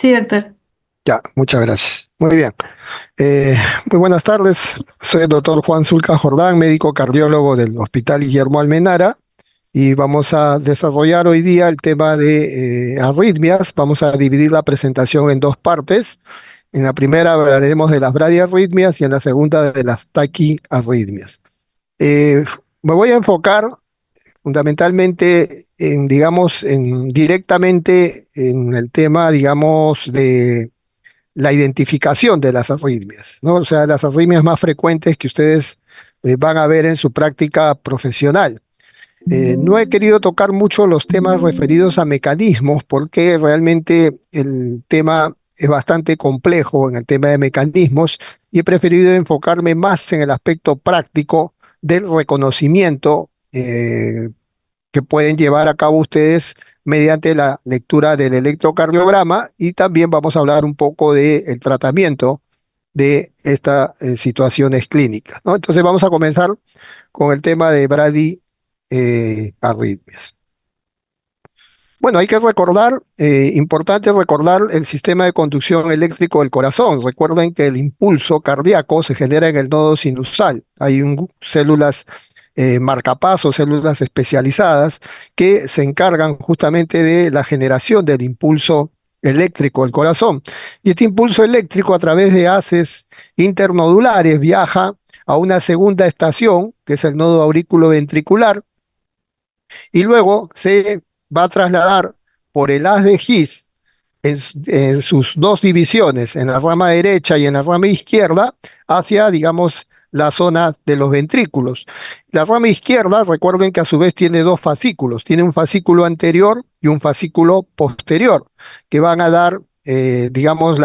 Sí, doctor. Ya, muchas gracias. Muy bien. Eh, Muy buenas tardes. Soy el doctor Juan Zulca Jordán, médico cardiólogo del Hospital Guillermo Almenara, y vamos a desarrollar hoy día el tema de arritmias. Vamos a dividir la presentación en dos partes. En la primera hablaremos de las bradiarritmias y en la segunda de las taquiarritmias. Eh, Me voy a enfocar fundamentalmente en, digamos, directamente en el tema, digamos, de la identificación de las arritmias, ¿no? O sea, las arritmias más frecuentes que ustedes van a ver en su práctica profesional. No he querido tocar mucho los temas referidos a mecanismos porque realmente el tema es bastante complejo en el tema de mecanismos y he preferido enfocarme más en el aspecto práctico del reconocimiento que pueden llevar a cabo ustedes mediante la lectura del electrocardiograma, y también vamos a hablar un poco del tratamiento de estas situaciones clínicas, ¿no? Entonces vamos a comenzar con el tema de arritmias. Bueno, hay que recordar, importante recordar el sistema de conducción eléctrico del corazón. Recuerden que el impulso cardíaco se genera en el nodo sinusal. Hay células marcapasos, células especializadas que se encargan justamente de la generación del impulso eléctrico del corazón. Y este impulso eléctrico a través de haces internodulares viaja a una segunda estación, que es el nodo auriculoventricular, y luego se va a trasladar por el haz de His en sus dos divisiones, en la rama derecha y en la rama izquierda, hacia, digamos, la zona de los ventrículos. La rama izquierda, recuerden que a su vez tiene dos fascículos, tiene un fascículo anterior y un fascículo posterior, que van a dar, digamos,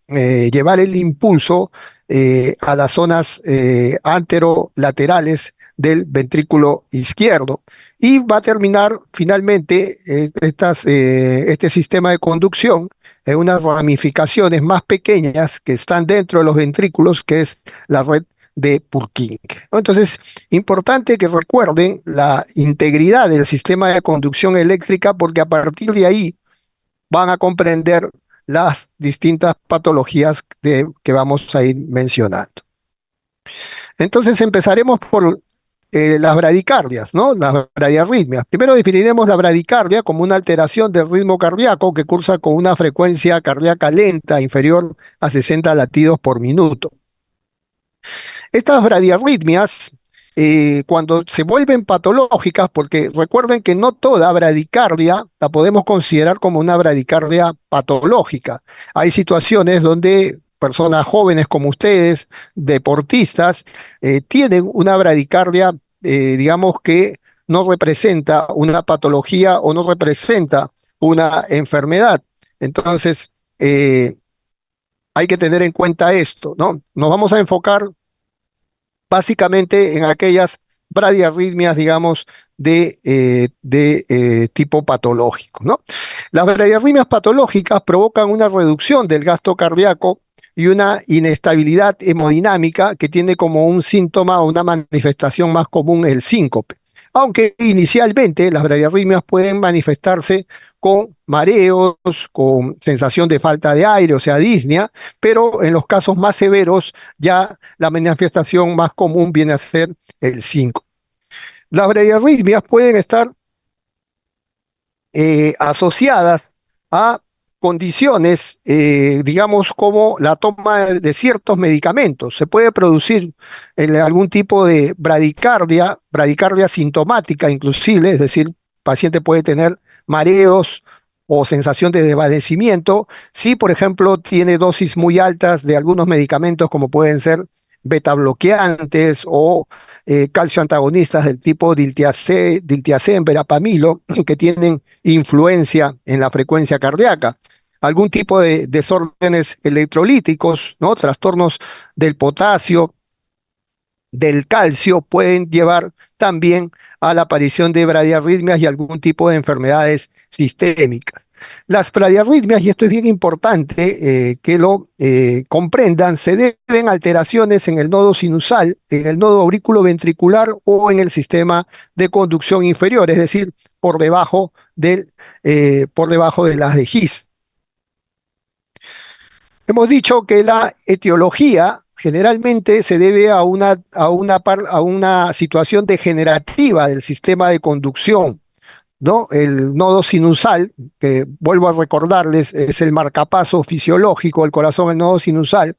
llevar el impulso a las zonas anterolaterales del ventrículo izquierdo. Y va a terminar finalmente este sistema de conducción en unas ramificaciones más pequeñas que están dentro de los ventrículos, que es la red de Purkinje, ¿no? Entonces, importante que recuerden la integridad del sistema de conducción eléctrica, porque a partir de ahí van a comprender las distintas patologías que vamos a ir mencionando. Entonces empezaremos por las bradicardias, ¿no? Las bradiarritmias. Primero definiremos la bradicardia como una alteración del ritmo cardíaco que cursa con una frecuencia cardíaca lenta inferior a 60 latidos por minuto. Estas bradiarritmias, cuando se vuelven patológicas, porque recuerden que no toda bradicardia la podemos considerar como una bradicardia patológica. Hay situaciones donde personas jóvenes como ustedes, deportistas, tienen una bradicardia, digamos que no representa una patología o no representa una enfermedad. Entonces, hay que tener en cuenta esto, ¿no? Nos vamos a enfocar básicamente en aquellas bradiarritmias, digamos, de tipo patológico, ¿no? Las bradiarritmias patológicas provocan una reducción del gasto cardíaco y una inestabilidad hemodinámica que tiene como un síntoma o una manifestación más común el síncope. Aunque inicialmente las bradiarritmias pueden manifestarse con mareos, con sensación de falta de aire, o sea, disnea, pero en los casos más severos ya la manifestación más común viene a ser el 5. Las bradiarritmias pueden estar asociadas a condiciones, digamos, como la toma de ciertos medicamentos. Se puede producir algún tipo de bradicardia, bradicardia sintomática inclusive, es decir, el paciente puede tener mareos o sensación de desvanecimiento si, por ejemplo, tiene dosis muy altas de algunos medicamentos como pueden ser beta bloqueantes o calcio antagonistas del tipo diltiazem, verapamilo, que tienen influencia en la frecuencia cardíaca. Algún tipo de desórdenes electrolíticos, ¿no? Trastornos del potasio, del calcio, pueden llevar también a la aparición de bradiarritmias y algún tipo de enfermedades sistémicas. Las bradiarritmias, y esto es bien importante que lo comprendan, se deben a alteraciones en el nodo sinusal, en el nodo auriculoventricular o en el sistema de conducción inferior, es decir, por debajo del haz de His. Hemos dicho que la etiología generalmente se debe a una situación degenerativa del sistema de conducción, ¿no? El nodo sinusal, que vuelvo a recordarles, es el marcapaso fisiológico del corazón, el nodo sinusal,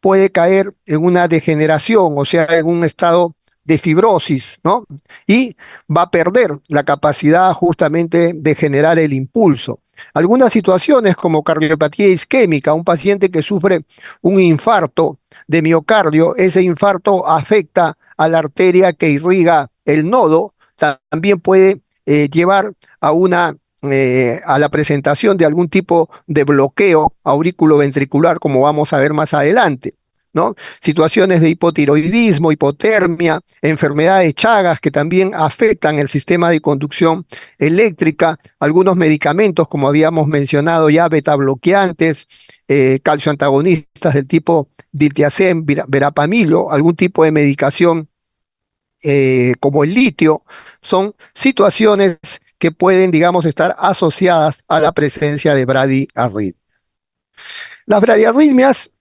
puede caer en una degeneración, o sea, en un estado de fibrosis, ¿no? Y va a perder la capacidad justamente de generar el impulso. Algunas situaciones como cardiopatía isquémica, un paciente que sufre un infarto de miocardio, ese infarto afecta a la arteria que irriga el nodo, también puede llevar a la presentación de algún tipo de bloqueo aurículo-ventricular, como vamos a ver más adelante, ¿no? Situaciones de hipotiroidismo, hipotermia, enfermedades de Chagas que también afectan el sistema de conducción eléctrica, algunos medicamentos, como habíamos mencionado ya, beta bloqueantes, calcio antagonistas del tipo diltiazem, verapamilo, algún tipo de medicación como el litio, son situaciones que pueden, digamos, estar asociadas a la presencia de bradiarritmia. Las bradiarritmias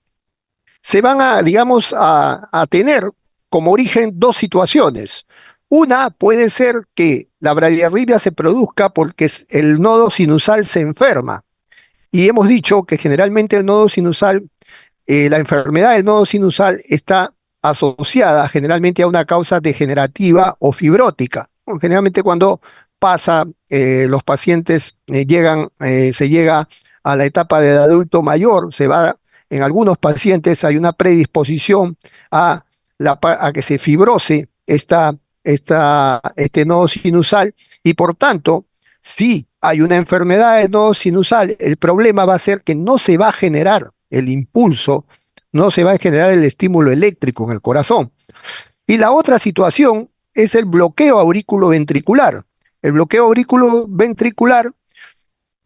se van a, digamos, a tener como origen dos situaciones. Una puede ser que la bradiarritmia se produzca porque el nodo sinusal se enferma. Y hemos dicho que generalmente el nodo sinusal, la enfermedad del nodo sinusal está asociada generalmente a una causa degenerativa o fibrótica. Bueno, generalmente cuando pasa, los pacientes se llega a la etapa del adulto mayor, en algunos pacientes hay una predisposición a que se fibrose este nodo sinusal y por tanto, si hay una enfermedad del nodo sinusal, el problema va a ser que no se va a generar el impulso, no se va a generar el estímulo eléctrico en el corazón. Y la otra situación es el bloqueo aurículo-ventricular. El bloqueo aurículo-ventricular,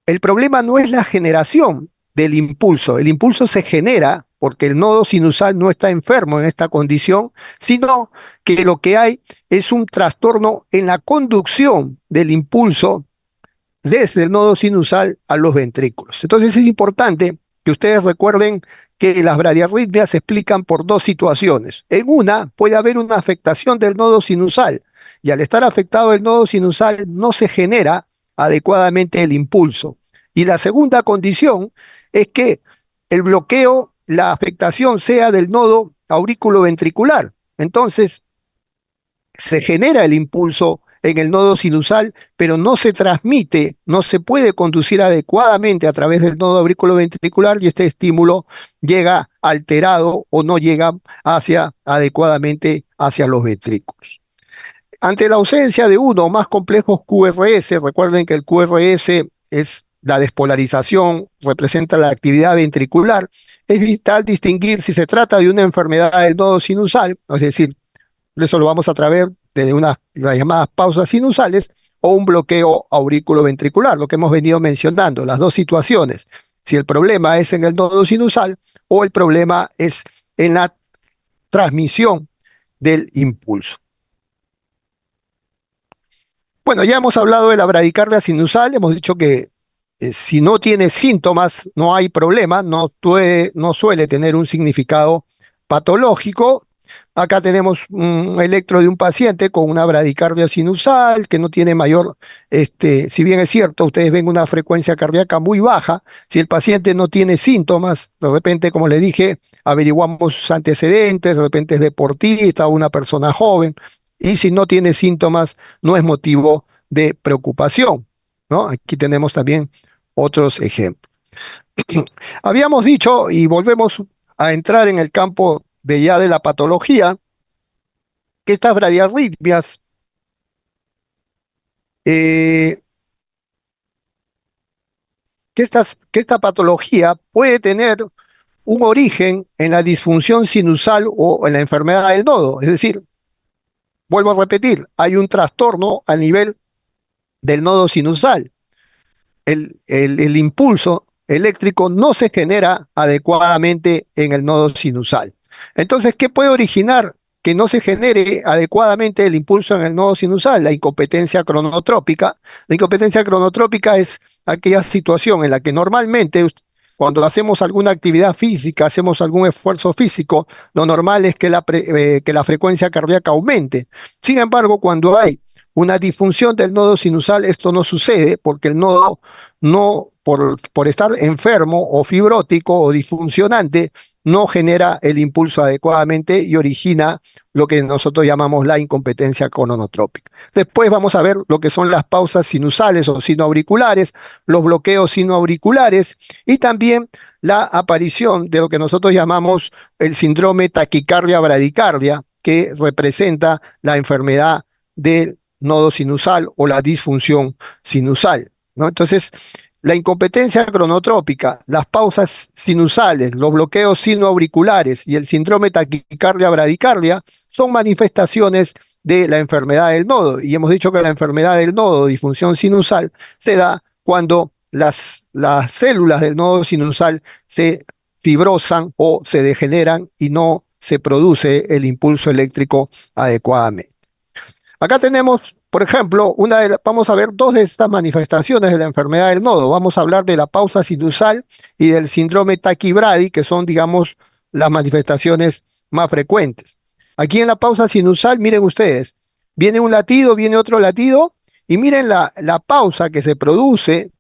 el problema no es la generación del impulso. El impulso se genera porque el nodo sinusal no está enfermo en esta condición, sino que lo que hay es un trastorno en la conducción del impulso desde el nodo sinusal a los ventrículos. Entonces es importante que ustedes recuerden que las bradiarritmias se explican por dos situaciones. En una puede haber una afectación del nodo sinusal y al estar afectado el nodo sinusal no se genera adecuadamente el impulso. Y la segunda condición es que el bloqueo, la afectación sea del nodo aurículo-ventricular. Entonces se genera el impulso en el nodo sinusal, pero no se transmite, no se puede conducir adecuadamente a través del nodo auriculoventricular y este estímulo llega alterado o no llega adecuadamente hacia los ventrículos. Ante la ausencia de uno o más complejos QRS, recuerden que el QRS es la despolarización, representa la actividad ventricular, es vital distinguir si se trata de una enfermedad del nodo sinusal, es decir, eso lo vamos a traer desde las llamadas pausas sinusales o un bloqueo aurículo-ventricular, lo que hemos venido mencionando, las dos situaciones. Si el problema es en el nodo sinusal o el problema es en la transmisión del impulso. Bueno, ya hemos hablado de la bradicardia sinusal, hemos dicho que si no tiene síntomas no hay problema, no suele tener un significado patológico. Acá tenemos un electro de un paciente con una bradicardia sinusal que no tiene mayor, si bien es cierto, ustedes ven una frecuencia cardíaca muy baja, si el paciente no tiene síntomas, de repente, como le dije, averiguamos sus antecedentes, de repente es deportista o una persona joven, y si no tiene síntomas, no es motivo de preocupación, ¿no? Aquí tenemos también otros ejemplos. Habíamos dicho, y volvemos a entrar en el campo de la patología, que estas bradiarritmias que esta patología puede tener un origen en la disfunción sinusal o en la enfermedad del nodo. Es decir, vuelvo a repetir, hay un trastorno a nivel del nodo sinusal. El impulso eléctrico no se genera adecuadamente en el nodo sinusal. Entonces, ¿qué puede originar que no se genere adecuadamente el impulso en el nodo sinusal? La incompetencia cronotrópica. La incompetencia cronotrópica es aquella situación en la que normalmente Cuando hacemos alguna actividad física, hacemos algún esfuerzo físico, lo normal es que que la frecuencia cardíaca aumente. Sin embargo, cuando hay una disfunción del nodo sinusal, esto no sucede porque el nodo no, por estar enfermo o fibrótico o disfuncionante, no genera el impulso adecuadamente y origina lo que nosotros llamamos la incompetencia cronotrópica. Después vamos a ver lo que son las pausas sinusales o sinoauriculares, los bloqueos sinoauriculares y también la aparición de lo que nosotros llamamos el síndrome taquicardia-bradicardia, que representa la enfermedad del nodo sinusal o la disfunción sinusal, ¿no? Entonces, la incompetencia cronotrópica, las pausas sinusales, los bloqueos sinoauriculares y el síndrome taquicardia-bradicardia son manifestaciones de la enfermedad del nodo. Y hemos dicho que la enfermedad del nodo, disfunción sinusal, se da cuando las células del nodo sinusal se fibrosan o se degeneran y no se produce el impulso eléctrico adecuadamente. Acá tenemos, por ejemplo, vamos a ver dos de estas manifestaciones de la enfermedad del nodo. Vamos a hablar de la pausa sinusal y del síndrome taquibradi, que son, digamos, las manifestaciones más frecuentes. Aquí en la pausa sinusal, miren ustedes, viene un latido, viene otro latido, y miren la pausa que se produce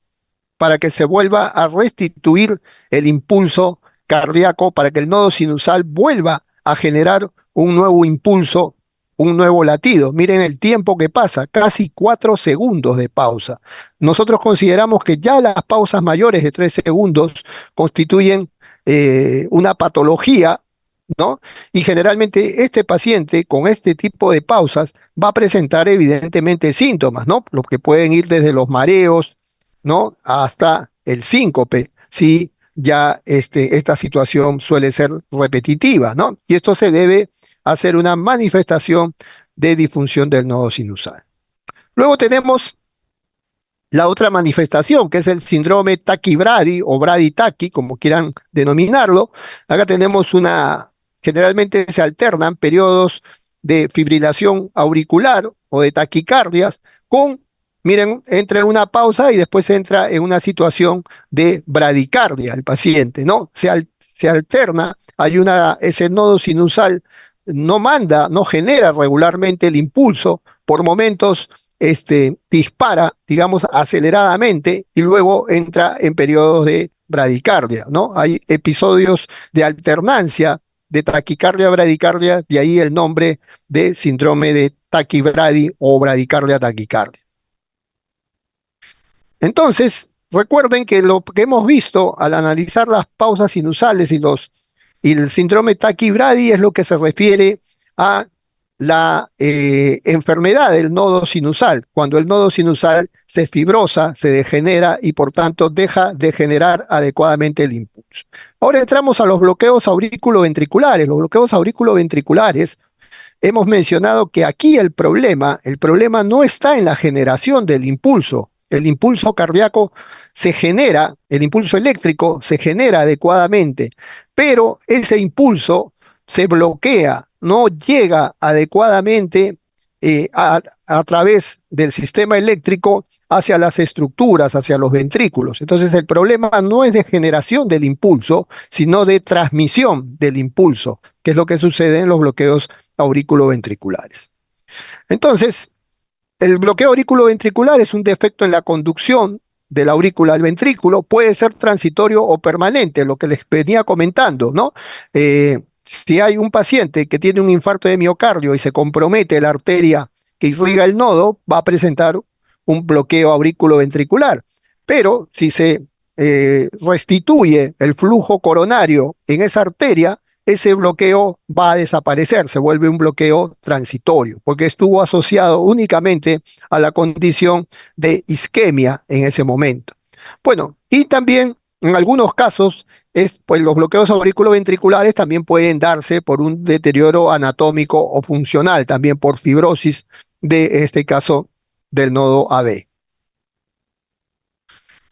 para que se vuelva a restituir el impulso cardíaco, para que el nodo sinusal vuelva a generar un nuevo impulso, un nuevo latido. Miren el tiempo que pasa, casi 4 segundos de pausa. Nosotros consideramos que ya las pausas mayores de 3 segundos constituyen una patología, ¿no? Y generalmente este paciente con este tipo de pausas va a presentar evidentemente síntomas, ¿no? Los que pueden ir desde los mareos, ¿no? Hasta el síncope, si ya esta situación suele ser repetitiva, ¿no? Y esto se debe hacer una manifestación de disfunción del nodo sinusal. Luego tenemos la otra manifestación, que es el síndrome taquibradi o braditaqui, como quieran denominarlo. Acá tenemos generalmente se alternan periodos de fibrilación auricular o de taquicardias miren, entra en una pausa y después entra en una situación de bradicardia el paciente, ¿no? Se alterna, ese nodo sinusal no genera regularmente el impulso, por momentos dispara, digamos, aceleradamente y luego entra en periodos de bradicardia, ¿no? Hay episodios de alternancia de taquicardia-bradicardia, de ahí el nombre de síndrome de taquibradi o bradicardia-taquicardia. Entonces, recuerden que lo que hemos visto al analizar las pausas sinusales y el síndrome taquibradi es lo que se refiere a la enfermedad del nodo sinusal, cuando el nodo sinusal se fibrosa, se degenera y por tanto deja de generar adecuadamente el impulso. Ahora entramos a los bloqueos auriculoventriculares. Los bloqueos auriculoventriculares, hemos mencionado que aquí el problema no está en la generación del impulso. El impulso cardíaco se genera, el impulso eléctrico se genera adecuadamente, pero ese impulso se bloquea, no llega adecuadamente a través del sistema eléctrico hacia las estructuras, hacia los ventrículos. Entonces el problema no es de generación del impulso, sino de transmisión del impulso, que es lo que sucede en los bloqueos auriculoventriculares. Entonces, el bloqueo auriculoventricular es un defecto en la conducción de la aurícula al ventrículo, puede ser transitorio o permanente, lo que les venía comentando, ¿no? Si hay un paciente que tiene un infarto de miocardio y se compromete la arteria que irriga el nodo, va a presentar un bloqueo auriculoventricular. Pero si se restituye el flujo coronario en esa arteria, ese bloqueo va a desaparecer, se vuelve un bloqueo transitorio, porque estuvo asociado únicamente a la condición de isquemia en ese momento. Bueno, y también en algunos casos, pues los bloqueos auriculoventriculares también pueden darse por un deterioro anatómico o funcional, también por fibrosis de este caso del nodo AB.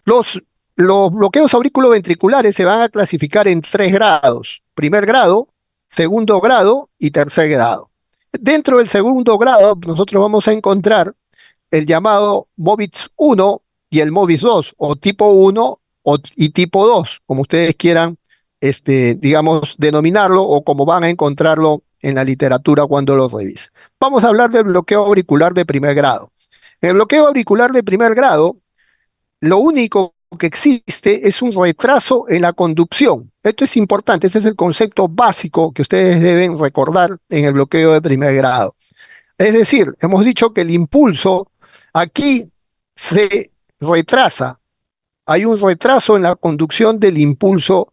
Los bloqueos auriculoventriculares se van a clasificar en 3 grados: primer grado, segundo grado y tercer grado. Dentro del segundo grado, nosotros vamos a encontrar el llamado MOVIS 1 y el MOVIS 2, o tipo 1 y tipo 2, como ustedes quieran, digamos, denominarlo o como van a encontrarlo en la literatura cuando lo revisen. Vamos a hablar del bloqueo auricular de primer grado. En el bloqueo auricular de primer grado, lo único que existe es un retraso en la conducción. Esto es importante, este es el concepto básico que ustedes deben recordar en el bloqueo de primer grado. Es decir, hemos dicho que el impulso aquí se retrasa. Hay un retraso en la conducción del impulso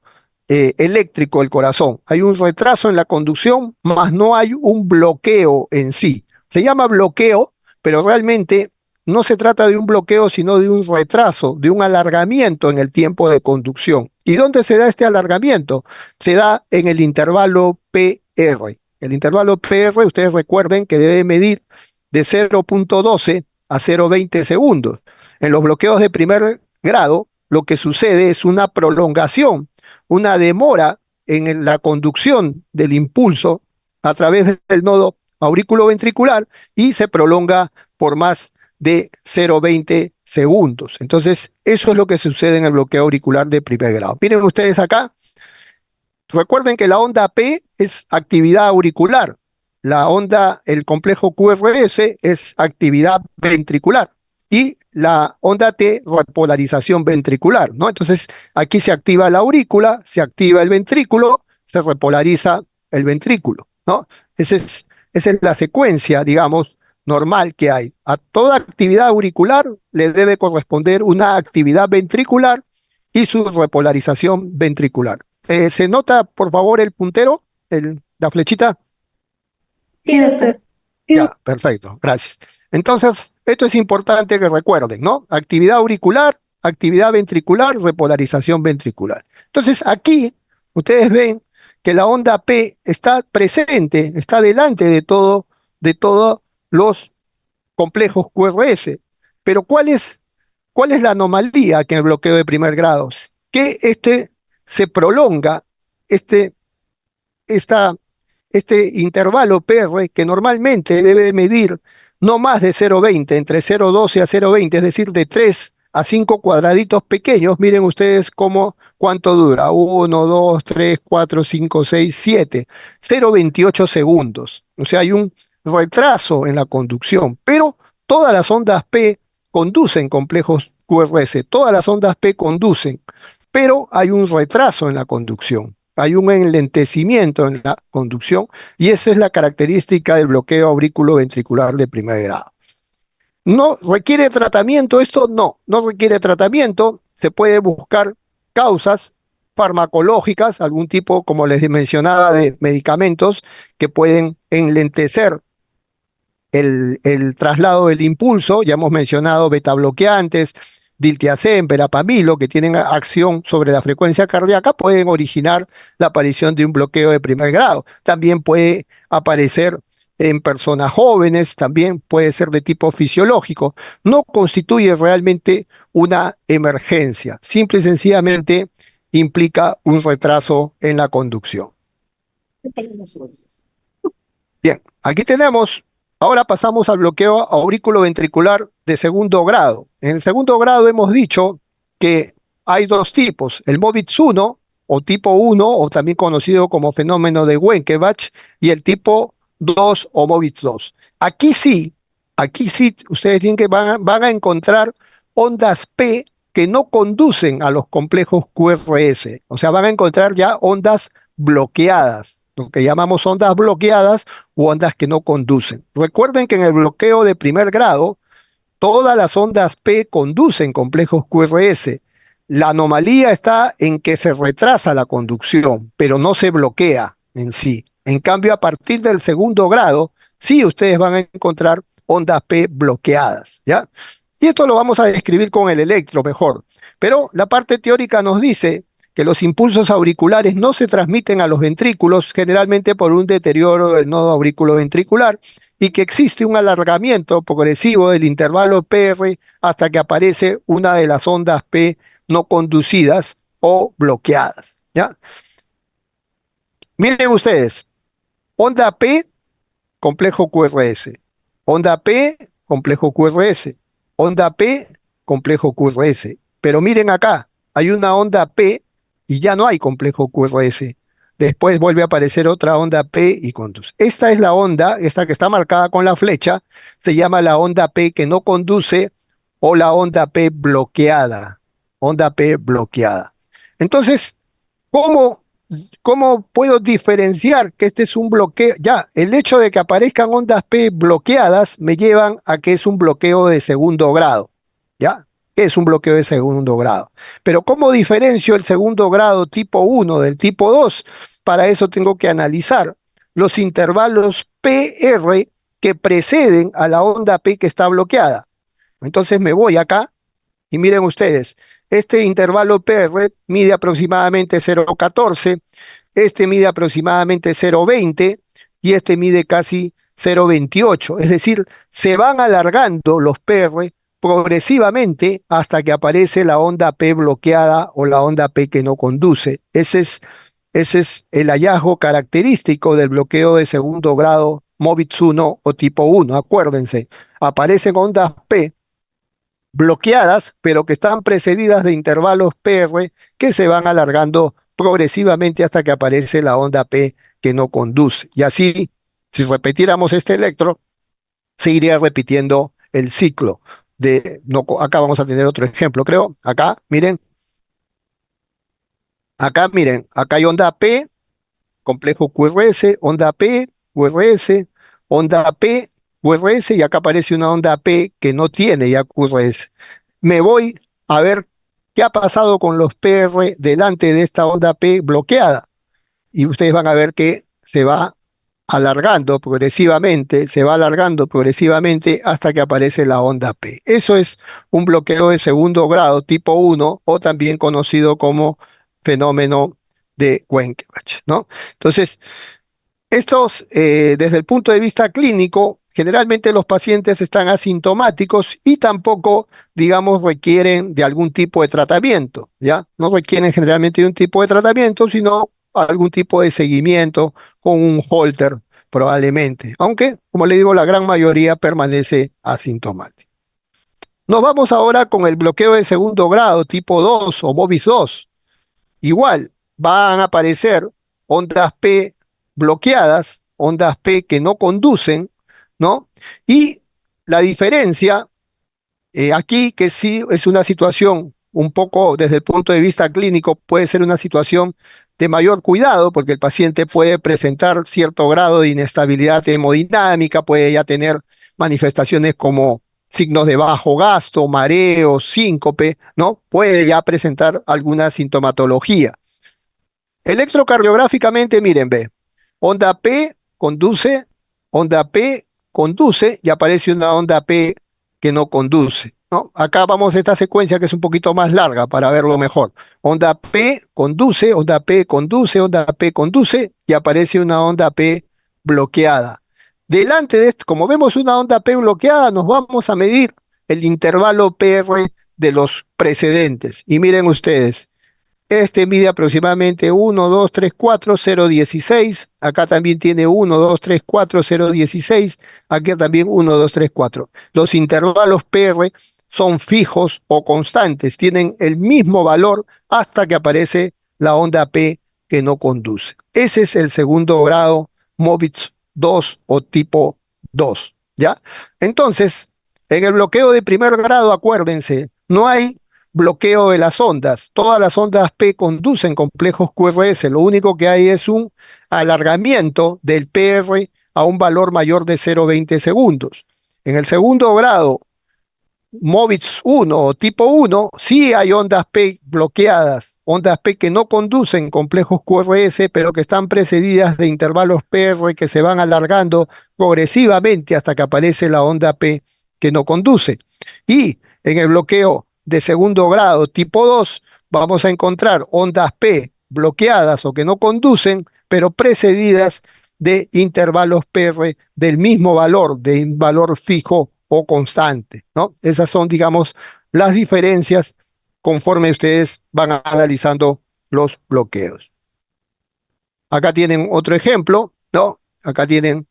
eléctrico del corazón. Hay un retraso en la conducción, más no hay un bloqueo en sí. Se llama bloqueo, pero realmente no se trata de un bloqueo, sino de un retraso, de un alargamiento en el tiempo de conducción. ¿Y dónde se da este alargamiento? Se da en el intervalo PR. El intervalo PR, ustedes recuerden que debe medir de 0,12 a 0,20 segundos. En los bloqueos de primer grado, lo que sucede es una prolongación, una demora en la conducción del impulso a través del nodo auriculoventricular y se prolonga por más de 0,20 segundos. Entonces, eso es lo que sucede en el bloqueo auricular de primer grado. Miren ustedes acá, recuerden que la onda P es actividad auricular, la onda, el complejo QRS es actividad ventricular y la onda T, repolarización ventricular, ¿no? Entonces, aquí se activa la aurícula, se activa el ventrículo, se repolariza el ventrículo, ¿no? Esa es la secuencia, digamos, normal que hay. A toda actividad auricular le debe corresponder una actividad ventricular y su repolarización ventricular. ¿Se nota, por favor, el puntero, la flechita? Sí, doctor. Ya, perfecto, gracias. Entonces, esto es importante que recuerden, ¿no? Actividad auricular, actividad ventricular, repolarización ventricular. Entonces, aquí ustedes ven que la onda P está presente, está delante de todos los complejos QRS. Pero ¿cuál es la anomalía que en el bloqueo de primer grado? Que se prolonga, este, esta este intervalo PR, que normalmente debe medir no más de 0,20, entre 0,12 a 0,20, es decir, de 3 a 5 cuadraditos pequeños, miren ustedes cuánto dura, 1, 2, 3, 4, 5, 6, 7, 0,28 segundos. O sea, hay un retraso en la conducción, pero todas las ondas P conducen complejos QRS, todas las ondas P conducen, pero hay un retraso en la conducción. Hay un enlentecimiento en la conducción y esa es la característica del bloqueo auriculoventricular de primer grado. ¿No requiere tratamiento esto? No, no requiere tratamiento. Se puede buscar causas farmacológicas, algún tipo, como les mencionaba, de medicamentos que pueden enlentecer el traslado del impulso. Ya hemos mencionado betabloqueantes, diltiazem, verapamilo, que tienen acción sobre la frecuencia cardíaca, pueden originar la aparición de un bloqueo de primer grado. También puede aparecer en personas jóvenes, también puede ser de tipo fisiológico. No constituye realmente una emergencia, simple y sencillamente implica un retraso en la conducción. Bien, aquí tenemos, ahora pasamos al bloqueo auriculoventricular de segundo grado. En el segundo grado hemos dicho que hay dos tipos, el MOVITS 1 o tipo 1, o también conocido como fenómeno de Wenckebach, y el tipo 2 o MOVITS 2. Aquí sí, ustedes tienen que van a encontrar ondas P que no conducen a los complejos QRS, o sea, van a encontrar ya ondas bloqueadas, lo que llamamos ondas bloqueadas u ondas que no conducen. Recuerden que en el bloqueo de primer grado, todas las ondas P conducen complejos QRS. La anomalía está en que se retrasa la conducción, pero no se bloquea en sí. En cambio, a partir del segundo grado, sí ustedes van a encontrar ondas P bloqueadas, ¿ya? Y esto lo vamos a describir con el electro mejor. Pero la parte teórica nos dice que los impulsos auriculares no se transmiten a los ventrículos, generalmente por un deterioro del nodo auriculoventricular, y que existe un alargamiento progresivo del intervalo PR hasta que aparece una de las ondas P no conducidas o bloqueadas, ¿ya? Miren ustedes, onda P, complejo QRS, onda P, complejo QRS, onda P, complejo QRS. Pero miren acá, hay una onda P y ya no hay complejo QRS. Después vuelve a aparecer otra onda P y conduce. Esta es la onda, esta que está marcada con la flecha, se llama la onda P que no conduce o la onda P bloqueada. Onda P bloqueada. Entonces, ¿cómo, cómo puedo diferenciar que este es un bloqueo? Ya, el hecho de que aparezcan ondas P bloqueadas me llevan a que es un bloqueo de segundo grado. ¿Ya? Es un bloqueo de segundo grado. Pero ¿cómo diferencio el segundo grado tipo 1 del tipo 2? Para eso tengo que analizar los intervalos PR que preceden a la onda P que está bloqueada. Entonces me voy acá y miren ustedes, este intervalo PR mide aproximadamente 0,14, este mide aproximadamente 0,20 y este mide casi 0,28. Es decir, se van alargando los PR progresivamente hasta que aparece la onda P bloqueada o la onda P que no conduce. Ese es el hallazgo característico del bloqueo de segundo grado MOVIX 1 o tipo 1. Acuérdense, aparecen ondas P bloqueadas, pero que están precedidas de intervalos PR que se van alargando progresivamente hasta que aparece la onda P que no conduce. Y así, si repitiéramos este electro, se iría repitiendo el ciclo. No, acá vamos a tener otro ejemplo, creo. Acá miren, acá hay onda P, complejo QRS, onda P, QRS, onda P, QRS, y acá aparece una onda P que no tiene ya QRS. Me voy a ver qué ha pasado con los PR delante de esta onda P bloqueada. Y ustedes van a ver que se va alargando progresivamente, se va alargando progresivamente hasta que aparece la onda P. Eso es un bloqueo de segundo grado tipo 1 o también conocido como fenómeno de Wenckebach, ¿no? Entonces, desde el punto de vista clínico, generalmente los pacientes están asintomáticos y tampoco, digamos, requieren de algún tipo de tratamiento, ¿ya? No requieren generalmente de un tipo de tratamiento, sino algún tipo de seguimiento con un holter, probablemente. Aunque, como le digo, la gran mayoría permanece asintomática. Nos vamos ahora con el bloqueo de segundo grado, tipo 2 o MOVIS 2. Igual, van a aparecer ondas P bloqueadas, ondas P que no conducen, ¿no? Y la diferencia aquí, que sí es una situación un poco desde el punto de vista clínico, puede ser una situación de mayor cuidado, porque el paciente puede presentar cierto grado de inestabilidad hemodinámica, puede ya tener manifestaciones como signos de bajo gasto, mareo, síncope, ¿no? Puede ya presentar alguna sintomatología. Electrocardiográficamente, miren, ve, onda P conduce y aparece una onda P que no conduce, ¿no? Acá vamos a esta secuencia que es un poquito más larga para verlo mejor. Onda P conduce, onda P conduce, onda P conduce y aparece una onda P bloqueada. Delante de esto, como vemos una onda P bloqueada, nos vamos a medir el intervalo PR de los precedentes. Y miren ustedes, este mide aproximadamente 1, 2, 3, 4, 0,16. Acá también tiene 1, 2, 3, 4, 0,16. Aquí también 1, 2, 3, 4. Los intervalos PR son fijos o constantes, tienen el mismo valor hasta que aparece la onda P que no conduce. Ese es el segundo grado MOVIX 2 o tipo 2, ¿ya? Entonces, en el bloqueo de primer grado, acuérdense, no hay bloqueo de las ondas. Todas las ondas P conducen complejos QRS. Lo único que hay es un alargamiento del PR a un valor mayor de 0,20 segundos. En el segundo grado, MOVIX 1 o tipo 1, sí hay ondas P bloqueadas, ondas P que no conducen complejos QRS, pero que están precedidas de intervalos PR que se van alargando progresivamente hasta que aparece la onda P que no conduce. Y en el bloqueo de segundo grado tipo 2 vamos a encontrar ondas P bloqueadas o que no conducen, pero precedidas de intervalos PR del mismo valor, de un valor fijo o constante, ¿no? Esas son, digamos, las diferencias conforme ustedes van analizando los bloqueos. Acá tienen otro ejemplo, ¿no? Acá tienen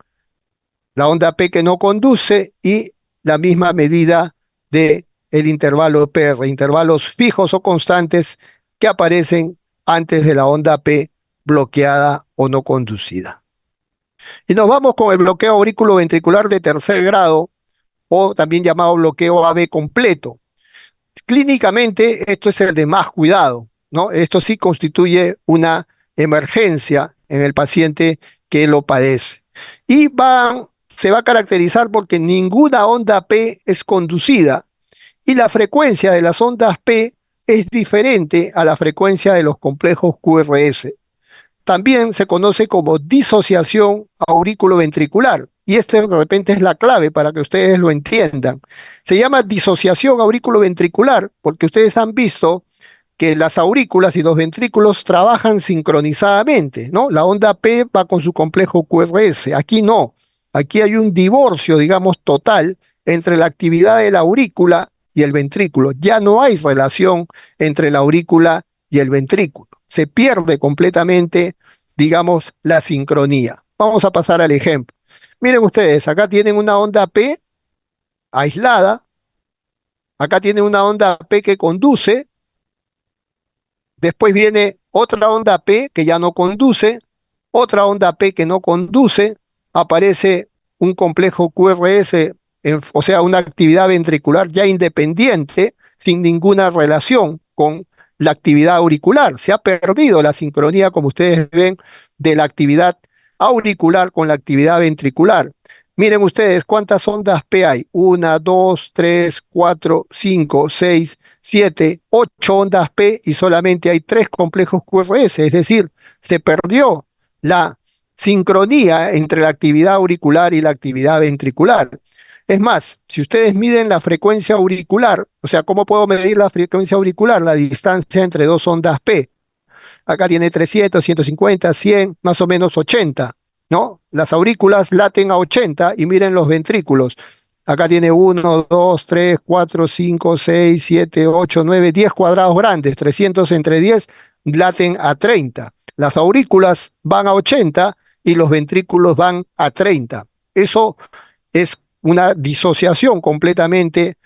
la onda P que no conduce y la misma medida de el intervalo PR, intervalos fijos o constantes que aparecen antes de la onda P bloqueada o no conducida. Y nos vamos con el bloqueo auriculoventricular de tercer grado, o también llamado bloqueo AB completo. Clínicamente, esto es el de más cuidado, ¿no? Esto sí constituye una emergencia en el paciente que lo padece. Y se va a caracterizar porque ninguna onda P es conducida y la frecuencia de las ondas P es diferente a la frecuencia de los complejos QRS. También se conoce como disociación auriculoventricular. Y esta de repente es la clave para que ustedes lo entiendan. Se llama disociación auriculoventricular porque ustedes han visto que las aurículas y los ventrículos trabajan sincronizadamente, ¿no? La onda P va con su complejo QRS. Aquí no. Aquí hay un divorcio, digamos, total entre la actividad de la aurícula y el ventrículo. Ya no hay relación entre la aurícula y el ventrículo. Se pierde completamente, digamos, la sincronía. Vamos a pasar al ejemplo. Miren ustedes, acá tienen una onda P aislada, acá tienen una onda P que conduce, después viene otra onda P que ya no conduce, otra onda P que no conduce, aparece un complejo QRS, o sea, una actividad ventricular ya independiente, sin ninguna relación con la actividad auricular. Se ha perdido la sincronía, como ustedes ven, de la actividad auricular con la actividad ventricular. Miren ustedes cuántas ondas P hay. 1, 2, 3, 4, 5, 6, 7, 8 ondas P y solamente hay 3 complejos QRS. Es decir, se perdió la sincronía entre la actividad auricular y la actividad ventricular. Es más, si ustedes miden la frecuencia auricular, o sea, ¿cómo puedo medir la frecuencia auricular? La distancia entre dos ondas P. Acá tiene 300, 150, 100, más o menos 80, ¿no? Las aurículas laten a 80 y miren los ventrículos. Acá tiene 1, 2, 3, 4, 5, 6, 7, 8, 9, 10 cuadrados grandes. 300 entre 10 laten a 30. Las aurículas van a 80 y los ventrículos van a 30. Eso es una disociación completamente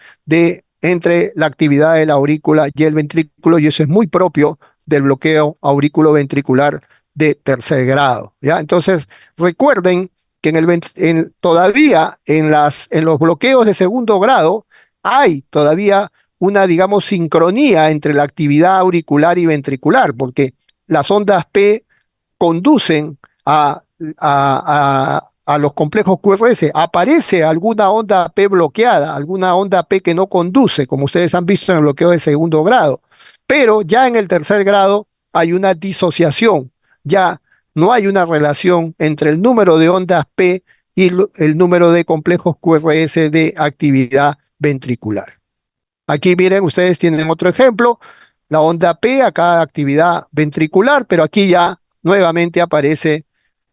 entre la actividad de la aurícula y el ventrículo, y eso es muy propio del bloqueo auriculoventricular de tercer grado, ¿ya? Entonces, recuerden que todavía en los bloqueos de segundo grado hay todavía una, digamos, sincronía entre la actividad auricular y ventricular, porque las ondas P conducen a los complejos QRS. Aparece alguna onda P bloqueada, alguna onda P que no conduce, como ustedes han visto en el bloqueo de segundo grado. Pero ya en el tercer grado hay una disociación, ya no hay una relación entre el número de ondas P y el número de complejos QRS de actividad ventricular. Aquí miren, ustedes tienen otro ejemplo, la onda P, acá actividad ventricular, pero aquí ya nuevamente aparece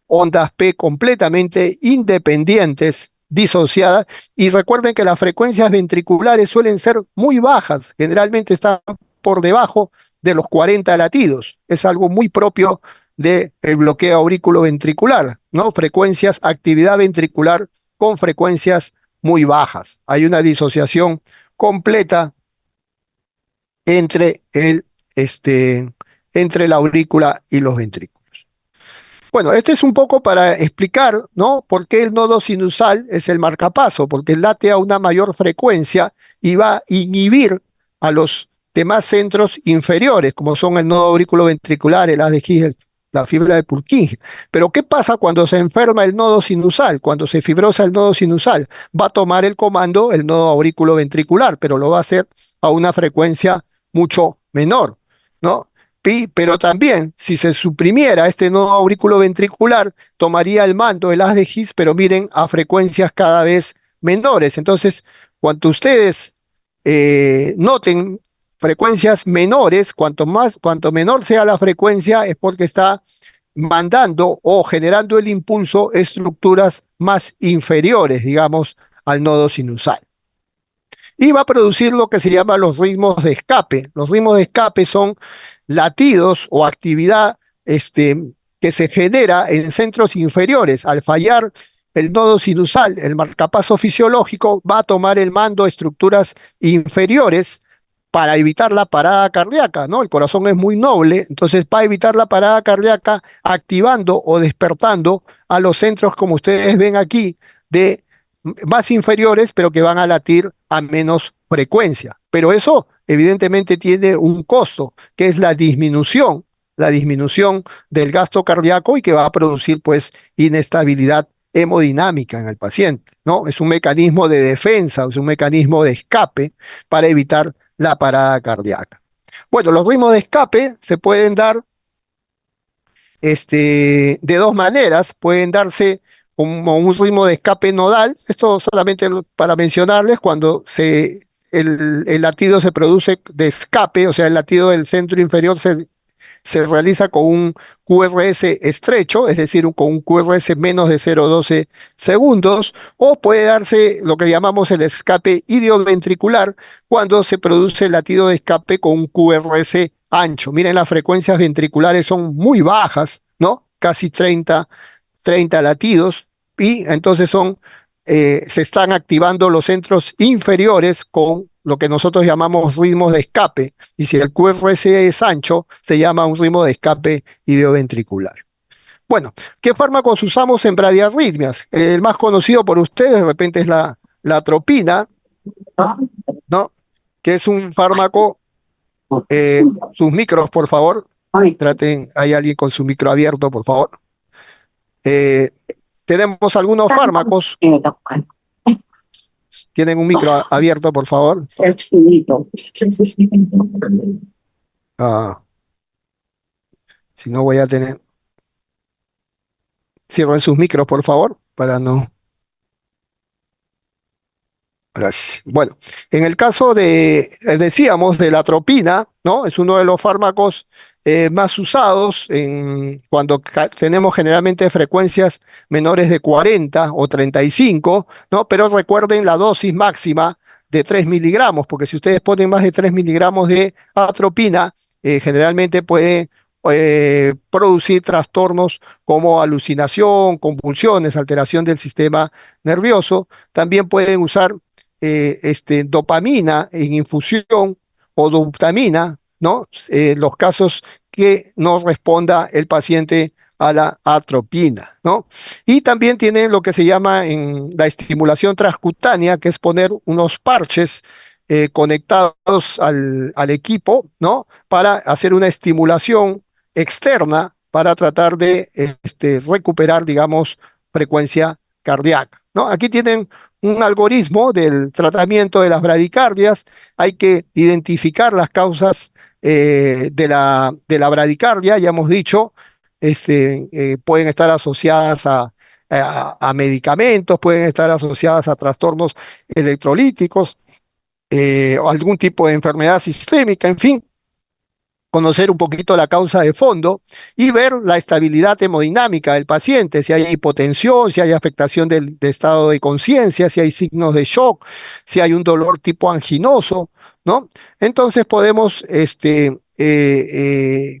ondas P completamente independientes, disociadas, y recuerden que las frecuencias ventriculares suelen ser muy bajas, generalmente están por debajo de los 40 latidos. Es algo muy propio del bloqueo auriculoventricular, ¿no? Frecuencias, actividad ventricular con frecuencias muy bajas. Hay una disociación completa entre, entre la aurícula y los ventrículos. Bueno, este es un poco para explicar, ¿no? Por qué el nodo sinusal es el marcapaso, porque late a una mayor frecuencia y va a inhibir a los demás centros inferiores, como son el nodo auriculoventricular, el haz de His, la fibra de Purkinje. Pero ¿qué pasa cuando se enferma el nodo sinusal? Cuando se fibrosa el nodo sinusal, va a tomar el comando el nodo auriculoventricular, pero lo va a hacer a una frecuencia mucho menor, ¿no? Pero también, si se suprimiera este nodo auriculoventricular, tomaría el mando el haz de His, pero miren, a frecuencias cada vez menores. Entonces, cuando ustedes noten frecuencias menores, cuanto menor sea la frecuencia, es porque está mandando o generando el impulso estructuras más inferiores, digamos, al nodo sinusal. Y va a producir lo que se llama los ritmos de escape. Los ritmos de escape son latidos o actividad que se genera en centros inferiores. Al fallar el nodo sinusal, el marcapaso fisiológico va a tomar el mando a estructuras inferiores para evitar la parada cardíaca, ¿no? El corazón es muy noble, entonces para evitar la parada cardíaca, activando o despertando a los centros, como ustedes ven aquí, de más inferiores, pero que van a latir a menos frecuencia. Pero eso evidentemente tiene un costo, que es la disminución del gasto cardíaco y que va a producir pues inestabilidad hemodinámica en el paciente, ¿no? Es un mecanismo de defensa, es un mecanismo de escape para evitar la parada cardíaca. Bueno, los ritmos de escape se pueden dar de dos maneras. Pueden darse como un ritmo de escape nodal, esto solamente para mencionarles, cuando el latido se produce de escape, o sea, el latido del centro inferior se realiza con un QRS estrecho, es decir, con un QRS menos de 0,12 segundos, o puede darse lo que llamamos el escape idioventricular, cuando se produce el latido de escape con un QRS ancho. Miren, las frecuencias ventriculares son muy bajas, ¿no? Casi 30 latidos, y entonces se están activando los centros inferiores con lo que nosotros llamamos ritmos de escape, y si el QRS es ancho, se llama un ritmo de escape idioventricular. Bueno, ¿qué fármacos usamos en bradiarritmias? El más conocido por ustedes de repente es la atropina, ¿no? Que es un fármaco, sus micros, por favor, traten, hay alguien con su micro abierto, por favor. Eh, Tenemos algunos fármacos. ¿Tienen un micro abierto, por favor? Ah, si no voy a tener... Cierren sus micros, por favor, para no... Gracias. Bueno, en el caso decíamos, de la atropina, ¿no? Es uno de los fármacos más usados cuando tenemos generalmente frecuencias menores de 40 o 35, ¿no? Pero recuerden la dosis máxima de 3 miligramos, porque si ustedes ponen más de 3 miligramos de atropina, generalmente puede producir trastornos como alucinación, convulsiones, alteración del sistema nervioso. También pueden usar dopamina en infusión o dopamina, ¿no? Los casos que no responda el paciente a la atropina, ¿no? Y también tienen lo que se llama en la estimulación transcutánea, que es poner unos parches conectados al equipo, ¿no? Para hacer una estimulación externa para tratar de recuperar, digamos, frecuencia cardíaca, ¿no? Aquí tienen un algoritmo del tratamiento de las bradicardias. Hay que identificar las causas de la bradicardia, ya hemos dicho, pueden estar asociadas a medicamentos, pueden estar asociadas a trastornos electrolíticos, o algún tipo de enfermedad sistémica, en fin, conocer un poquito la causa de fondo y ver la estabilidad hemodinámica del paciente, si hay hipotensión, si hay afectación de estado de conciencia, si hay signos de shock, si hay un dolor tipo anginoso, ¿no? Entonces podemos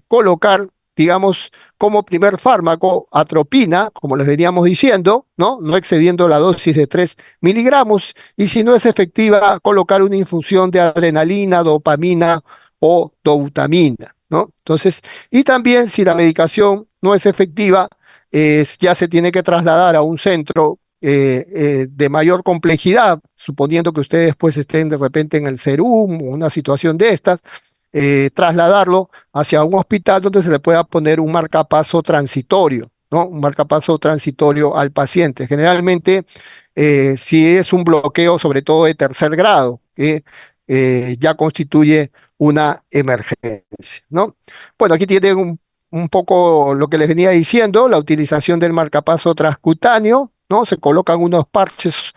colocar, digamos, como primer fármaco atropina, como les veníamos diciendo, ¿no? No excediendo la dosis de 3 miligramos, y si no es efectiva, colocar una infusión de adrenalina, dopamina o doutamina, ¿no? Entonces, y también si la medicación no es efectiva, ya se tiene que trasladar a un centro de mayor complejidad, suponiendo que ustedes pues estén de repente en el SERUM o una situación de estas, trasladarlo hacia un hospital donde se le pueda poner un marcapaso transitorio, ¿no? Un marcapaso transitorio al paciente. Generalmente, si es un bloqueo, sobre todo de tercer grado, que ya constituye una emergencia, ¿no? Bueno, aquí tienen un poco lo que les venía diciendo, la utilización del marcapaso transcutáneo, ¿no? Se colocan unos parches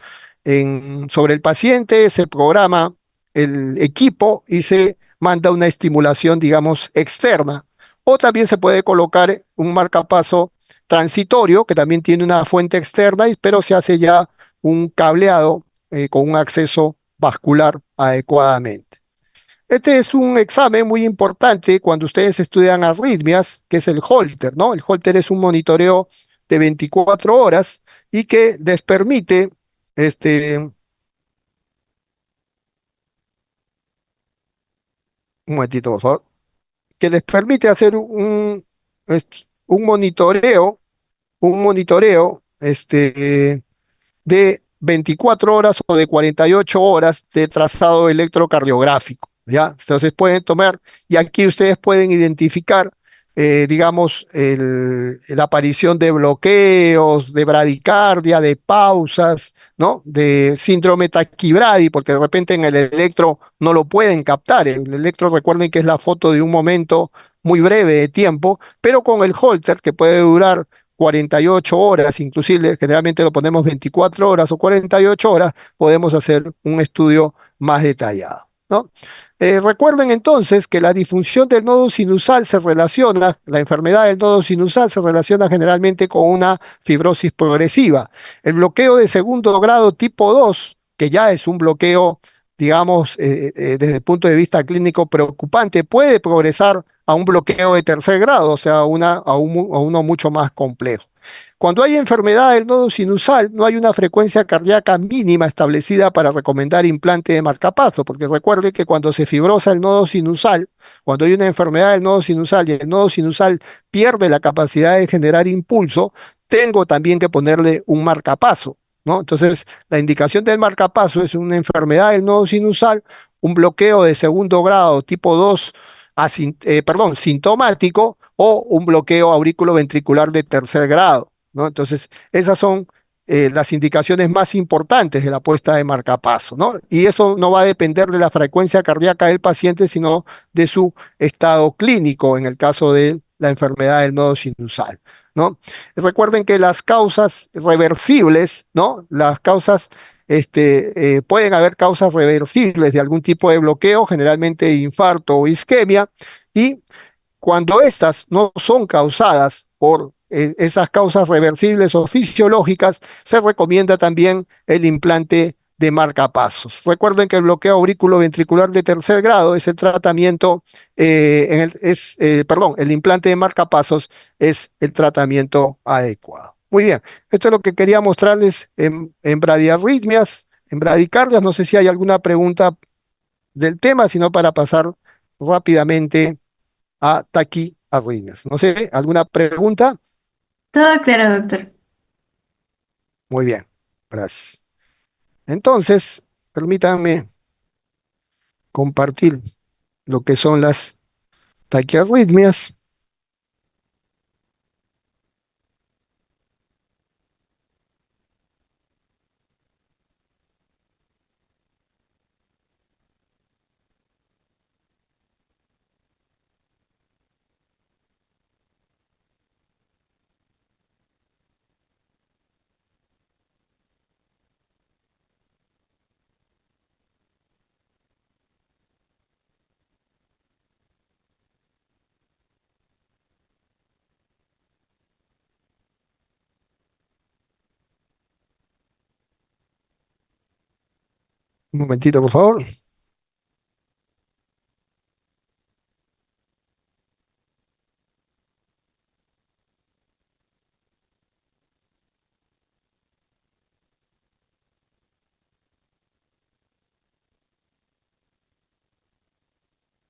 sobre el paciente, se programa el equipo y se manda una estimulación, digamos, externa. O también se puede colocar un marcapaso transitorio, que también tiene una fuente externa, pero se hace ya un cableado con un acceso vascular adecuadamente. Este es un examen muy importante cuando ustedes estudian arritmias, que es el Holter, ¿no? El Holter es un monitoreo de 24 horas y que les permite este, un momentito, por favor, que les permite hacer es- un monitoreo, de 24 horas o de 48 horas de trazado electrocardiográfico, ¿ya? Entonces pueden tomar, y aquí ustedes pueden identificar, digamos, la aparición de bloqueos, de bradicardia, de pausas, ¿no? De síndrome taquibradi, porque de repente en el electro no lo pueden captar. El electro, recuerden que es la foto de un momento muy breve de tiempo, pero con el Holter, que puede durar 48 horas, inclusive generalmente lo ponemos 24 horas o 48 horas, podemos hacer un estudio más detallado, ¿no? Recuerden entonces que la disfunción del nodo sinusal se relaciona, la enfermedad del nodo sinusal se relaciona generalmente con una fibrosis progresiva. El bloqueo de segundo grado tipo 2, que ya es un bloqueo, digamos, desde el punto de vista clínico preocupante, puede progresar a un bloqueo de tercer grado, o sea, a uno mucho más complejo. Cuando hay enfermedad del nodo sinusal, no hay una frecuencia cardíaca mínima establecida para recomendar implante de marcapaso, porque recuerde que cuando se fibrosa el nodo sinusal, cuando hay una enfermedad del nodo sinusal y el nodo sinusal pierde la capacidad de generar impulso, tengo también que ponerle un marcapaso, ¿no? Entonces, la indicación del marcapaso es una enfermedad del nodo sinusal, un bloqueo de segundo grado tipo 2 sintomático o un bloqueo auriculoventricular de tercer grado, ¿no? Entonces, esas son las indicaciones más importantes de la puesta de marcapaso, ¿no? Y eso no va a depender de la frecuencia cardíaca del paciente, sino de su estado clínico en el caso de la enfermedad del nodo sinusal, ¿no? Recuerden que las causas reversibles, ¿no? Las causas pueden haber causas reversibles de algún tipo de bloqueo, generalmente infarto o isquemia, y cuando estas no son causadas por esas causas reversibles o fisiológicas, se recomienda también el implante de marcapasos. Recuerden que el bloqueo auriculoventricular de tercer grado es el tratamiento, el implante de marcapasos es el tratamiento adecuado. Muy bien, esto es lo que quería mostrarles en bradiarritmias, en bradicardias. No sé si hay alguna pregunta del tema, sino para pasar rápidamente a taquiarritmias. No sé, ¿alguna pregunta? Todo claro, doctor. Muy bien, gracias. Entonces, permítanme compartir lo que son las taquiarritmias. Un momentito, por favor.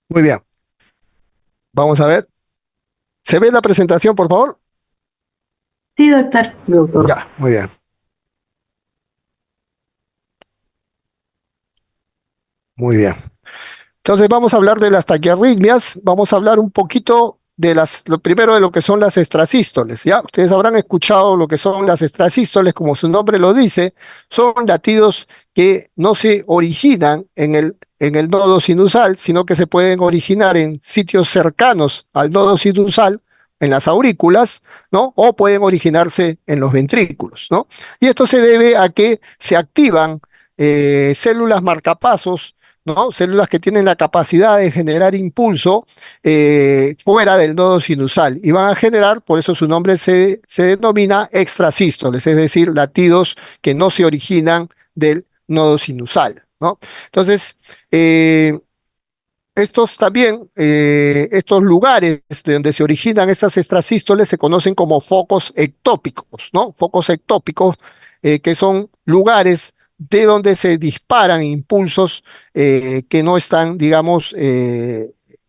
Muy bien, vamos a ver. ¿Se ve la presentación, por favor? Sí, doctor. Sí, doctor. Ya, muy bien, muy bien. Entonces vamos a hablar de las taquiarritmias, vamos a hablar un poquito de lo primero de lo que son las extrasístoles, ¿ya? Ustedes habrán escuchado lo que son las extrasístoles, como su nombre lo dice, son latidos que no se originan en el nodo sinusal, sino que se pueden originar en sitios cercanos al nodo sinusal, en las aurículas, ¿no? O pueden originarse en los ventrículos, ¿no? Y esto se debe a que se activan células marcapasos, ¿no? Células que tienen la capacidad de generar impulso fuera del nodo sinusal y van a generar, por eso su nombre se denomina extrasístoles, es decir, latidos que no se originan del nodo sinusal, ¿no? Entonces, estos también, estos lugares de donde se originan estas extrasístoles se conocen como focos ectópicos, ¿no? Focos ectópicos, que son lugares de donde se disparan impulsos que no están, digamos,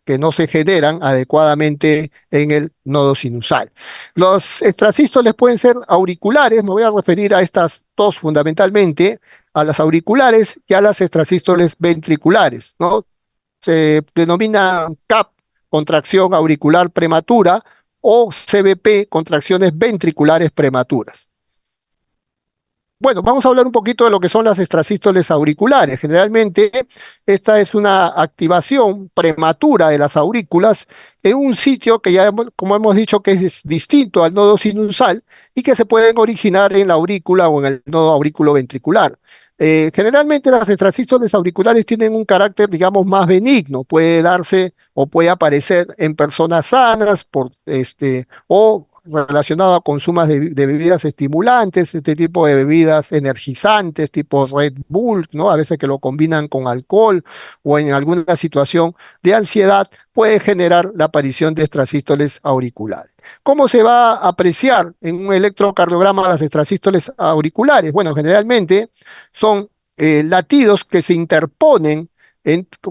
que no se generan adecuadamente en el nodo sinusal. Los extrasístoles pueden ser auriculares, me voy a referir a estas dos fundamentalmente, a las auriculares y a las extrasístoles ventriculares, ¿no? Se denomina CAP, contracción auricular prematura, o CVP, contracciones ventriculares prematuras. Bueno, vamos a hablar un poquito de lo que son las extrasístoles auriculares. Generalmente, esta es una activación prematura de las aurículas en un sitio que ya, como hemos dicho, que es distinto al nodo sinusal y que se pueden originar en la aurícula o en el nodo aurículo-ventricular. Generalmente las extrasístoles auriculares tienen un carácter, digamos, más benigno. Puede darse o puede aparecer en personas sanas o relacionado a consumos de bebidas estimulantes, este tipo de bebidas energizantes, tipo Red Bull, ¿no? A veces que lo combinan con alcohol o en alguna situación de ansiedad, puede generar la aparición de extrasístoles auriculares. ¿Cómo se va a apreciar en un electrocardiograma las extrasístoles auriculares? Bueno, generalmente son latidos que se interponen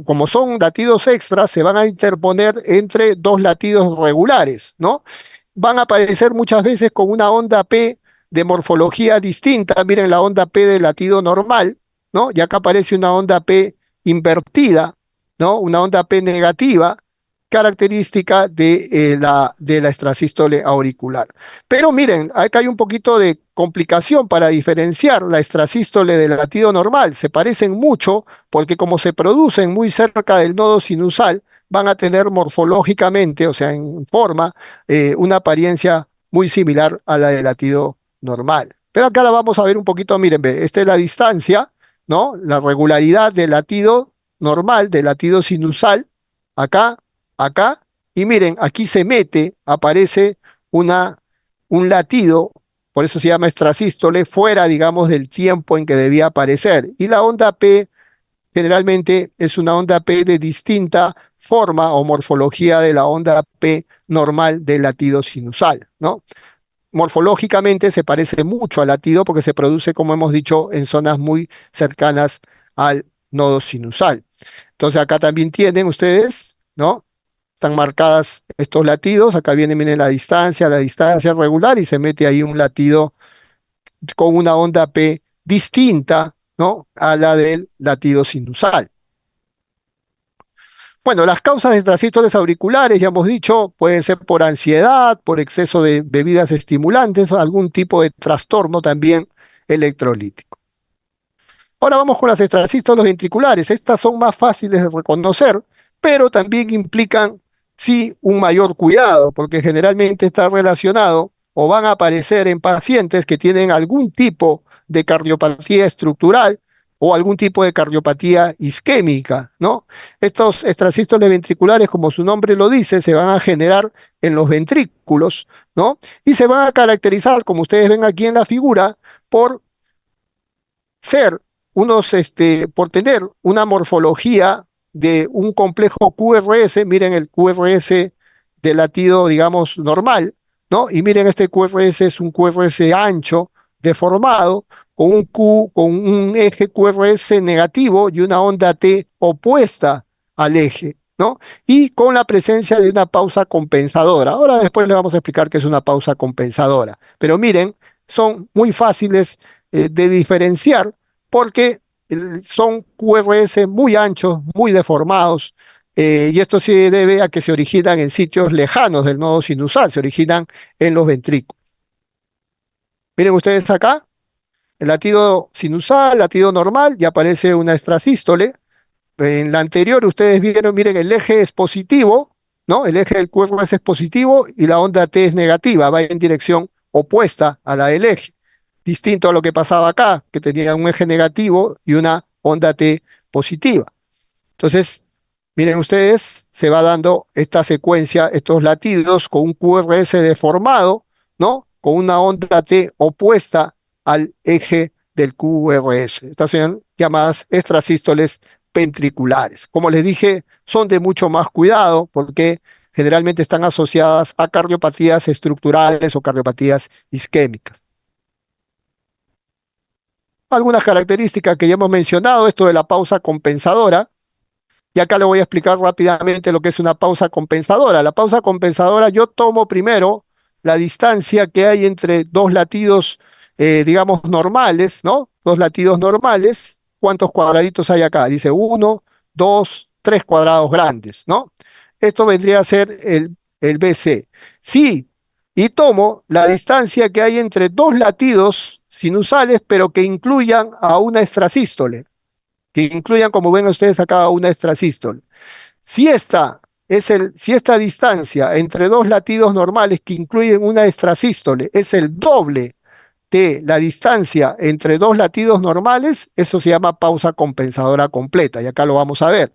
como son latidos extras, se van a interponer entre dos latidos regulares, ¿no? Van a aparecer muchas veces con una onda P de morfología distinta. Miren la onda P del latido normal, ¿no? Y acá aparece una onda P invertida, ¿no? Una onda P negativa, característica de la extrasístole auricular. Pero miren, acá hay un poquito de complicación para diferenciar la extrasístole del latido normal. Se parecen mucho porque como se producen muy cerca del nodo sinusal, van a tener morfológicamente, o sea, en forma, una apariencia muy similar a la del latido normal. Pero acá la vamos a ver un poquito, miren, ve, esta es la distancia, ¿no? La regularidad del latido normal, del latido sinusal, acá, acá, y miren, aquí se mete, aparece una, un latido, por eso se llama extrasístole, fuera, digamos, del tiempo en que debía aparecer. Y la onda P generalmente es una onda P de distinta forma o morfología de la onda P normal del latido sinusal, ¿no? Morfológicamente se parece mucho al latido porque se produce, como hemos dicho, en zonas muy cercanas al nodo sinusal. Entonces acá también tienen ustedes, ¿no? Están marcadas estos latidos, acá viene, miren la distancia regular y se mete ahí un latido con una onda P distinta, ¿no? A la del latido sinusal. Bueno, las causas de trastornos auriculares, ya hemos dicho, pueden ser por ansiedad, por exceso de bebidas estimulantes o algún tipo de trastorno también electrolítico. Ahora vamos con las extrasístoles ventriculares. Estas son más fáciles de reconocer, pero también implican, sí, un mayor cuidado, porque generalmente está relacionado o van a aparecer en pacientes que tienen algún tipo de cardiopatía estructural o algún tipo de cardiopatía isquémica, ¿no? Estos extrasístoles ventriculares, como su nombre lo dice, se van a generar en los ventrículos, ¿no? Y se van a caracterizar, como ustedes ven aquí en la figura, por ser por tener una morfología de un complejo QRS, miren el QRS de latido, digamos, normal, ¿no? Y miren, este QRS es un QRS ancho, deformado, con un eje QRS negativo y una onda T opuesta al eje, ¿no? Y con la presencia de una pausa compensadora. Ahora después le vamos a explicar qué es una pausa compensadora. Pero miren, son muy fáciles de diferenciar porque son QRS muy anchos, muy deformados, y esto se debe a que se originan en sitios lejanos del nodo sinusal, se originan en los ventrículos. Miren ustedes acá, el latido sinusal, latido normal, y aparece una extrasístole. En la anterior ustedes vieron, miren, el eje es positivo, ¿no? El eje del QRS es positivo y la onda T es negativa, va en dirección opuesta a la del eje. Distinto a lo que pasaba acá, que tenía un eje negativo y una onda T positiva. Entonces, miren ustedes, se va dando esta secuencia, estos latidos con un QRS deformado, ¿no? Con una onda T opuesta al eje del QRS. Estas son llamadas extrasístoles ventriculares. Como les dije, son de mucho más cuidado porque generalmente están asociadas a cardiopatías estructurales o cardiopatías isquémicas. Algunas características que ya hemos mencionado, esto de la pausa compensadora, Y acá le voy a explicar rápidamente lo que es una pausa compensadora. La pausa compensadora, yo tomo primero la distancia que hay entre dos latidos, digamos, normales, ¿no? Dos latidos normales. ¿Cuántos cuadraditos hay acá? Dice uno, dos, tres cuadrados grandes, ¿no? Esto vendría a ser el BC. Sí, y tomo la distancia que hay entre dos latidos sinusales, pero que incluyan a una extrasístole, que incluyan, como ven ustedes acá, una extrasístole. Si esta distancia entre dos latidos normales que incluyen una extrasístole es el doble de la distancia entre dos latidos normales, eso se llama pausa compensadora completa, y acá lo vamos a ver.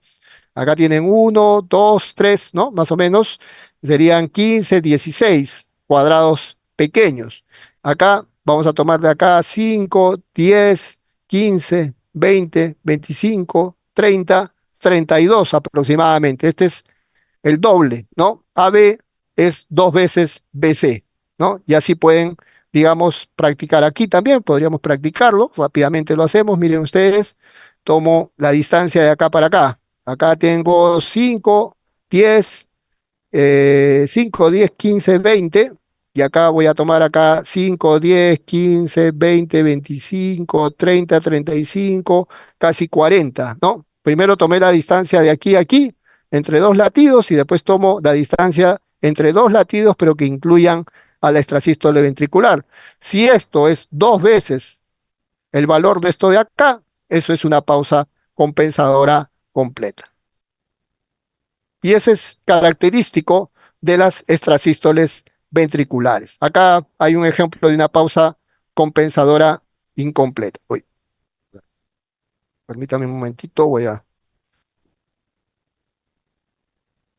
Acá tienen uno, 2, 3, ¿no? Más o menos serían 15, 16 cuadrados pequeños. Acá vamos a tomar de acá 5, 10, 15, 20, 25, 30, 32 aproximadamente. Este es el doble, ¿no? AB es dos veces BC, ¿no? Y así pueden, digamos, practicar aquí también, podríamos practicarlo, rápidamente lo hacemos, miren ustedes, tomo la distancia de acá para acá. Acá tengo 5, 10, 5, 10, 15, 20, y acá voy a tomar acá 5, 10, 15, 20, 25, 30, 35, casi 40, ¿no? Primero tomé la distancia de aquí a aquí, entre dos latidos, y después tomo la distancia entre dos latidos, pero que incluyan a la extrasístole ventricular. Si esto es dos veces el valor de esto de acá, eso es una pausa compensadora completa. Y ese es característico de las extrasístoles ventriculares. Acá hay un ejemplo de una pausa compensadora incompleta. Uy, permítame un momentito, voy a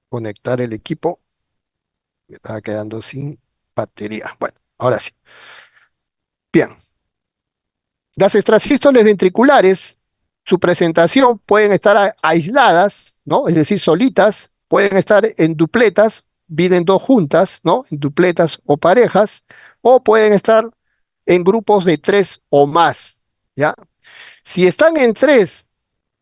conectar el equipo. Me estaba quedando sin batería. Bueno, ahora sí. Bien. Las extrasístoles ventriculares, su presentación pueden estar aisladas, ¿no? Es decir, solitas, pueden estar en dupletas, vienen dos juntas, ¿no? En dupletas o parejas, o pueden estar en grupos de tres o más, ¿ya? Si están en tres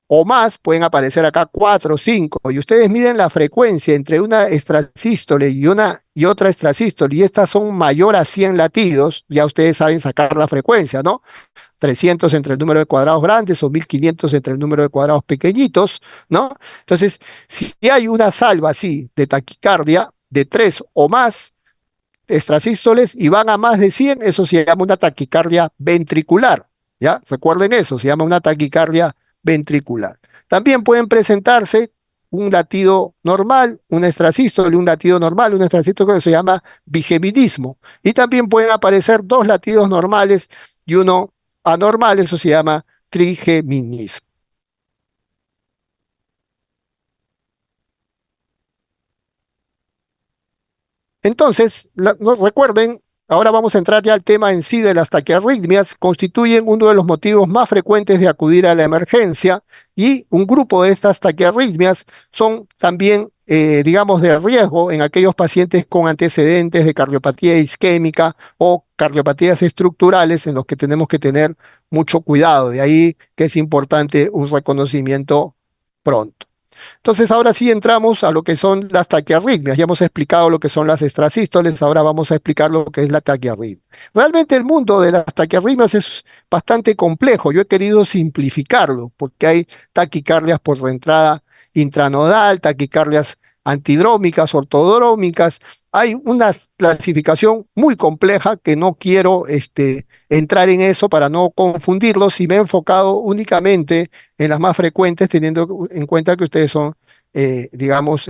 o más, pueden aparecer acá cuatro o cinco, y ustedes miden la frecuencia entre una extrasístole y otra extrasístole, y estas son mayor a 100 latidos, ya ustedes saben sacar la frecuencia, ¿no? 300 entre el número de cuadrados grandes o 1500 entre el número de cuadrados pequeñitos, ¿no? Entonces, si hay una salva así de taquicardia de 3 o más extrasístoles y van a más de 100, eso se llama una taquicardia ventricular, ¿ya? Recuerden eso, se llama una taquicardia ventricular. También pueden presentarse un latido normal, un extrasístole, un latido normal, un extrasístole que se llama bigemidismo. Y también pueden aparecer dos latidos normales y uno anormal, eso se llama trigeminismo. Entonces, no, recuerden, ahora vamos a entrar ya al tema en sí de las taquiarritmias, constituyen uno de los motivos más frecuentes de acudir a la emergencia y un grupo de estas taquiarritmias son también, digamos, de riesgo en aquellos pacientes con antecedentes de cardiopatía isquémica o cardiopatías estructurales en los que tenemos que tener mucho cuidado. De ahí que es importante un reconocimiento pronto. Entonces, ahora sí entramos a lo que son las taquiarritmias. Ya hemos explicado lo que son las extrasístoles, ahora vamos a explicar lo que es la taquiarritmia. Realmente el mundo de las taquiarritmias es bastante complejo. Yo he querido simplificarlo porque hay taquicardias por reentrada intranodal, taquicardias antidrómicas, ortodrómicas. Hay una clasificación muy compleja que no quiero entrar en eso para no confundirlos y me he enfocado únicamente en las más frecuentes, teniendo en cuenta que ustedes son, digamos,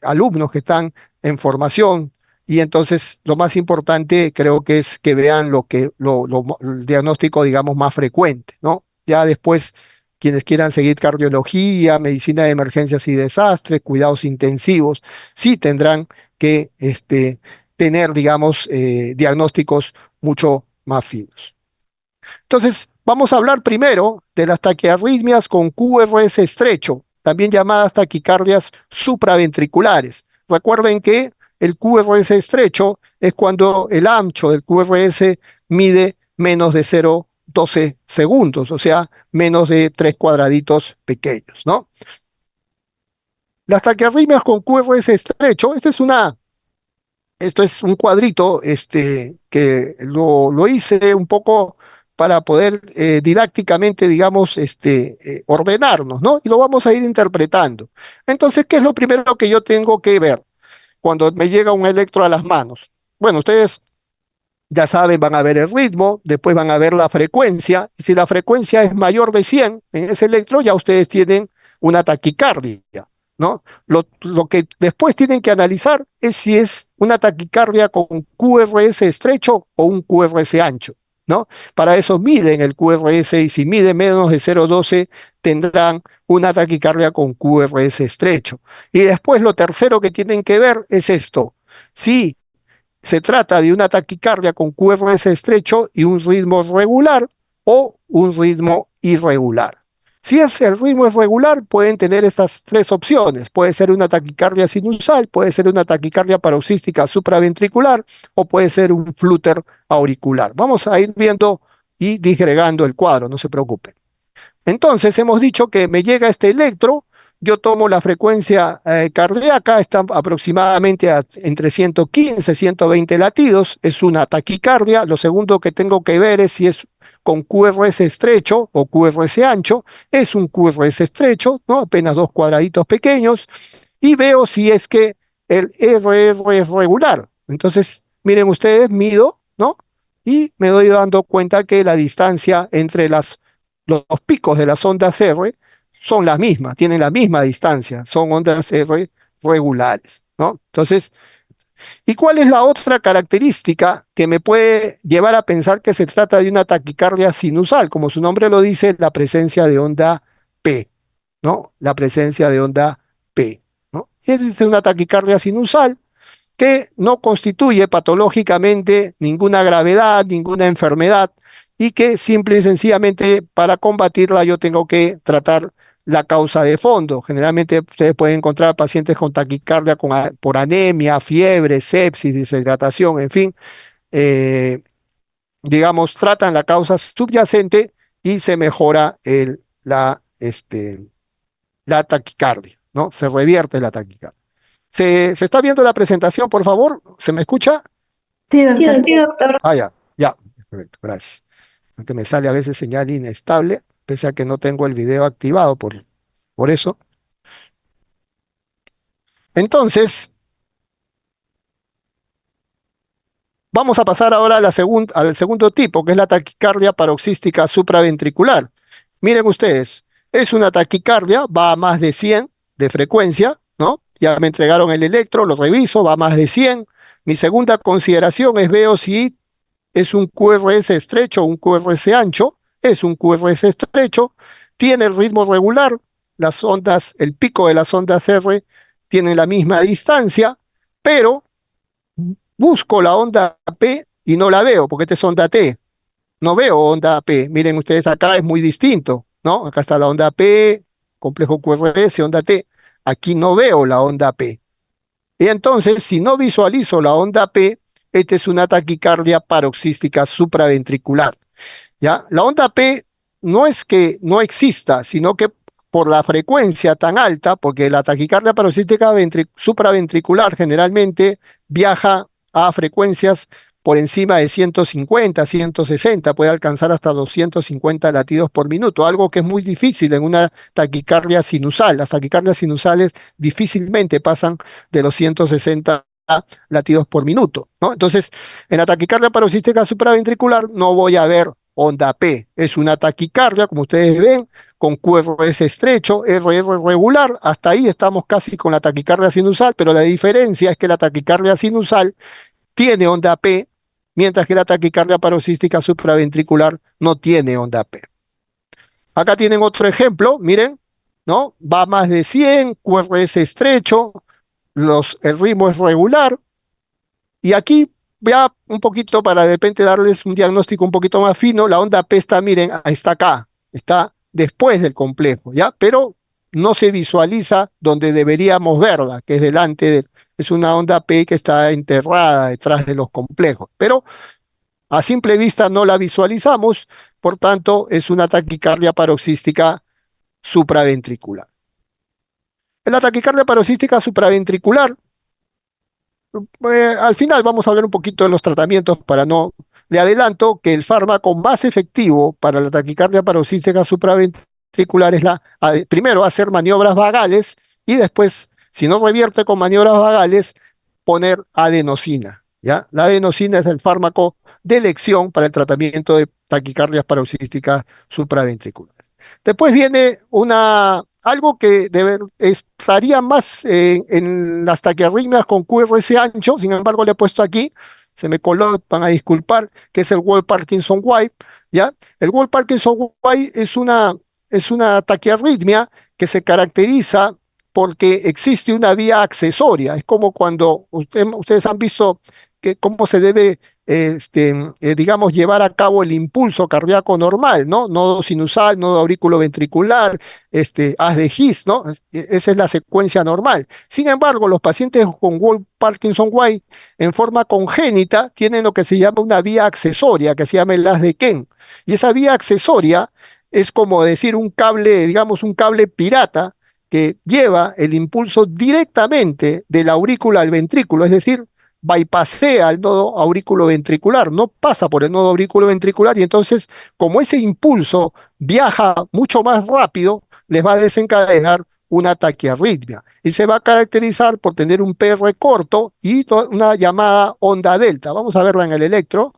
alumnos que están en formación. Y entonces lo más importante creo que es que vean el diagnóstico, digamos, más frecuente, ¿no? Ya después, quienes quieran seguir cardiología, medicina de emergencias y desastres, cuidados intensivos, sí tendrán que tener, digamos, diagnósticos mucho más finos. Entonces, vamos a hablar primero de las taquiarritmias con QRS estrecho, también llamadas taquicardias supraventriculares. Recuerden que el QRS estrecho es cuando el ancho del QRS mide menos de 0,2 12 segundos, o sea, menos de 3 cuadraditos pequeños, ¿no? Las taquiarritmias con QRS estrecho, esto es un cuadrito que lo hice un poco para poder didácticamente, digamos, ordenarnos, ¿no? Y lo vamos a ir interpretando. Entonces, ¿qué es lo primero que yo tengo que ver cuando me llega un electro a las manos? Bueno, ustedes ya saben, van a ver el ritmo, después van a ver la frecuencia, y si la frecuencia es mayor de 100 en ese electro, ya ustedes tienen una taquicardia, ¿no? Lo que después tienen que analizar es si es una taquicardia con QRS estrecho o un QRS ancho, ¿no? Para eso miden el QRS y si mide menos de 0,12 tendrán una taquicardia con QRS estrecho. Y después lo tercero que tienen que ver es esto. Si se trata de una taquicardia con QRS estrecho y un ritmo regular o un ritmo irregular. Si es el ritmo irregular, pueden tener estas tres opciones. Puede ser una taquicardia sinusal, puede ser una taquicardia paroxística supraventricular o puede ser un flúter auricular. Vamos a ir viendo y disgregando el cuadro, no se preocupen. Entonces hemos dicho que me llega este electro, yo tomo la frecuencia cardíaca, está aproximadamente entre 115 y 120 latidos, es una taquicardia. Lo segundo que tengo que ver es si es con QRS estrecho o QRS ancho, es un QRS estrecho, ¿no? Apenas dos cuadraditos pequeños, y veo si es que el RR es regular. Entonces, miren ustedes, mido, ¿no? Y me doy dando cuenta que la distancia entre los picos de las ondas R son las mismas, tienen la misma distancia, son ondas R regulares, ¿no? Entonces, ¿y cuál es la otra característica que me puede llevar a pensar que se trata de una taquicardia sinusal? Como su nombre lo dice, la presencia de onda P, ¿no? La presencia de onda P, ¿no? Es una taquicardia sinusal que no constituye patológicamente ninguna gravedad, ninguna enfermedad, y que simple y sencillamente para combatirla yo tengo que tratar la causa de fondo. Generalmente ustedes pueden encontrar pacientes con taquicardia por anemia, fiebre, sepsis, deshidratación, en fin, eh, digamos, tratan la causa subyacente y se mejora la taquicardia, ¿no? Se revierte la taquicardia. ¿Se está viendo la presentación, por favor? ¿Se me escucha? Sí, Sí, doctor. doctor. Ah, ya, ya, perfecto, gracias. Aunque me sale a veces señal inestable, pese a que no tengo el video activado por eso. Entonces, vamos a pasar ahora a al segundo tipo, que es la taquicardia paroxística supraventricular. Miren ustedes, es una taquicardia, va a más de 100 de frecuencia, ¿no? Ya me entregaron el electro, lo reviso, va a más de 100. Mi segunda consideración es veo si es un QRS estrecho o un QRS ancho, es un QRS estrecho, tiene el ritmo regular, las ondas, el pico de las ondas R tiene la misma distancia, pero busco la onda P y no la veo, porque esta es onda T, no veo onda P. Miren ustedes acá es muy distinto, ¿no? Acá está la onda P, complejo QRS, onda T. Aquí no veo la onda P. Y entonces, si no visualizo la onda P, esta es una taquicardia paroxística supraventricular. ¿Ya? La onda P no es que no exista, sino que por la frecuencia tan alta, porque la taquicardia paroxística supraventricular generalmente viaja a frecuencias por encima de 150, 160, puede alcanzar hasta 250 latidos por minuto, algo que es muy difícil en una taquicardia sinusal. Las taquicardias sinusales difícilmente pasan de los 160 latidos por minuto, ¿no? Entonces, en la taquicardia paroxística supraventricular no voy a ver onda P. Es una taquicardia, como ustedes ven, con QRS estrecho, RR regular. Hasta ahí estamos casi con la taquicardia sinusal, pero la diferencia es que la taquicardia sinusal tiene onda P, mientras que la taquicardia paroxística supraventricular no tiene onda P. Acá tienen otro ejemplo, miren, ¿no? Va a más de 100, QRS estrecho, el ritmo es regular, y aquí ya un poquito para de repente darles un diagnóstico un poquito más fino, la onda P está, miren, está acá, está después del complejo, ¿ya? Pero no se visualiza donde deberíamos verla, que es es una onda P que está enterrada detrás de los complejos. Pero a simple vista no la visualizamos, por tanto es una taquicardia paroxística supraventricular. En la taquicardia paroxística supraventricular, al final vamos a hablar un poquito de los tratamientos para no... Le adelanto que el fármaco más efectivo para la taquicardia paroxística supraventricular es primero hacer maniobras vagales y después, si no revierte con maniobras vagales, poner adenosina. ¿Ya? La adenosina es el fármaco de elección para el tratamiento de taquicardias paroxísticas supraventriculares. Después viene algo que estaría más en las taquiarritmias con QRS ancho, sin embargo le he puesto aquí, se me coló, van a disculpar, que es el Wolff-Parkinson-White, ¿ya? El Wolff-Parkinson-White es una taquiarritmia que se caracteriza porque existe una vía accesoria. Es como cuando ustedes han visto cómo se debe, digamos, llevar a cabo el impulso cardíaco normal, ¿no? Nodo sinusal, nodo auriculoventricular, haz de His, ¿no? Esa es la secuencia normal. Sin embargo, los pacientes con Wolff-Parkinson-White en forma congénita tienen lo que se llama una vía accesoria, que se llama el haz de Kent. Y esa vía accesoria es como decir un cable, digamos, un cable pirata que lleva el impulso directamente de la aurícula al ventrículo, es decir, bypassea el nodo auriculoventricular, no pasa por el nodo auriculoventricular y entonces, como ese impulso viaja mucho más rápido, les va a desencadenar una taquiarritmia y se va a caracterizar por tener un PR corto y una llamada onda delta. Vamos a verla en el electro.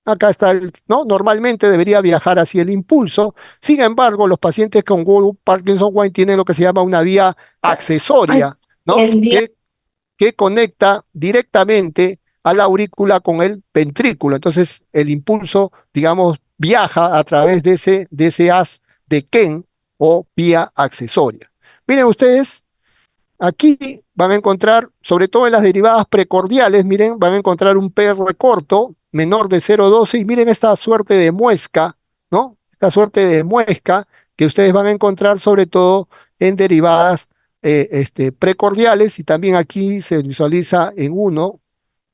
Acá está, ¿no? Normalmente debería viajar hacia el impulso. Sin embargo, los pacientes con Parkinson-White tienen lo que se llama una vía Ay, accesoria, ¿no? el día. Que conecta directamente a la aurícula con el ventrículo. Entonces, el impulso, digamos, viaja a través de ese haz de Kent o vía accesoria. Miren ustedes, aquí van a encontrar, sobre todo en las derivadas precordiales, miren, van a encontrar un PR corto, menor de 0,12, y miren esta suerte de muesca, ¿no? Esta suerte de muesca que ustedes van a encontrar sobre todo en derivadas precordiales, y también aquí se visualiza en 1,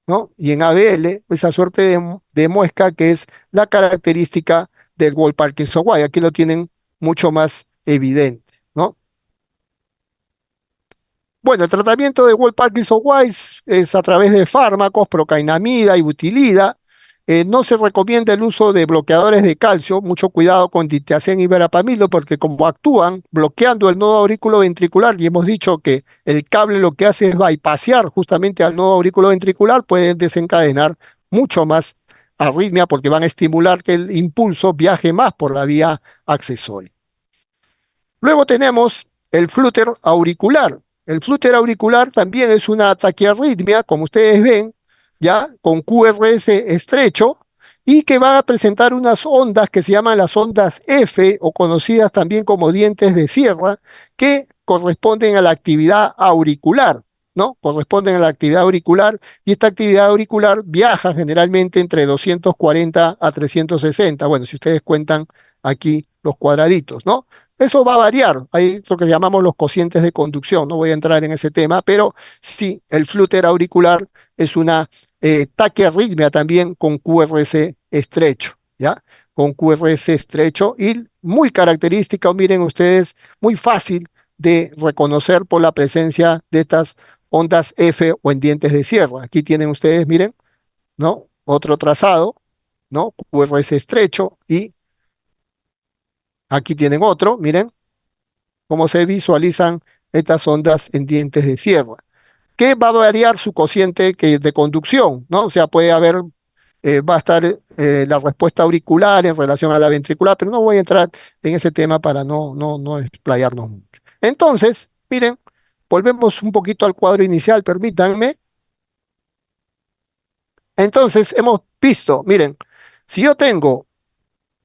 ¿no? Y en ABL, esa suerte de muesca que es la característica del Wolff-Parkinson-White. Aquí lo tienen mucho más evidente, ¿no? Bueno, el tratamiento de Wolff-Parkinson-White es a través de fármacos, procainamida y butilida. No se recomienda el uso de bloqueadores de calcio, mucho cuidado con ditiazem y verapamilo, porque como actúan bloqueando el nodo auriculoventricular, y hemos dicho que el cable lo que hace es bypassear justamente al nodo auriculoventricular, pueden desencadenar mucho más arritmia porque van a estimular que el impulso viaje más por la vía accesoria. Luego tenemos el flúter auricular. El flúter auricular también es una taquiarritmia, como ustedes ven, ya con QRS estrecho y que van a presentar unas ondas que se llaman las ondas F o conocidas también como dientes de sierra, que corresponden a la actividad auricular, ¿no? Corresponden a la actividad auricular y esta actividad auricular viaja generalmente entre 240 a 360. Bueno, si ustedes cuentan aquí los cuadraditos, ¿no? Eso va a variar, hay lo que llamamos los cocientes de conducción, no voy a entrar en ese tema, pero sí, el flúter auricular es una taquiarritmia también con QRS estrecho, ¿ya? Con QRS estrecho y muy característica, miren ustedes, muy fácil de reconocer por la presencia de estas ondas F o en dientes de sierra. Aquí tienen ustedes, miren, ¿no? Otro trazado, ¿no? QRS estrecho y aquí tienen otro, miren cómo se visualizan estas ondas en dientes de sierra, que va a variar su cociente de conducción, ¿no? O sea, puede haber, va a estar la respuesta auricular en relación a la ventricular, pero no voy a entrar en ese tema para no explayarnos mucho. Entonces, miren, volvemos un poquito al cuadro inicial, permítanme. Entonces, hemos visto, miren, si yo tengo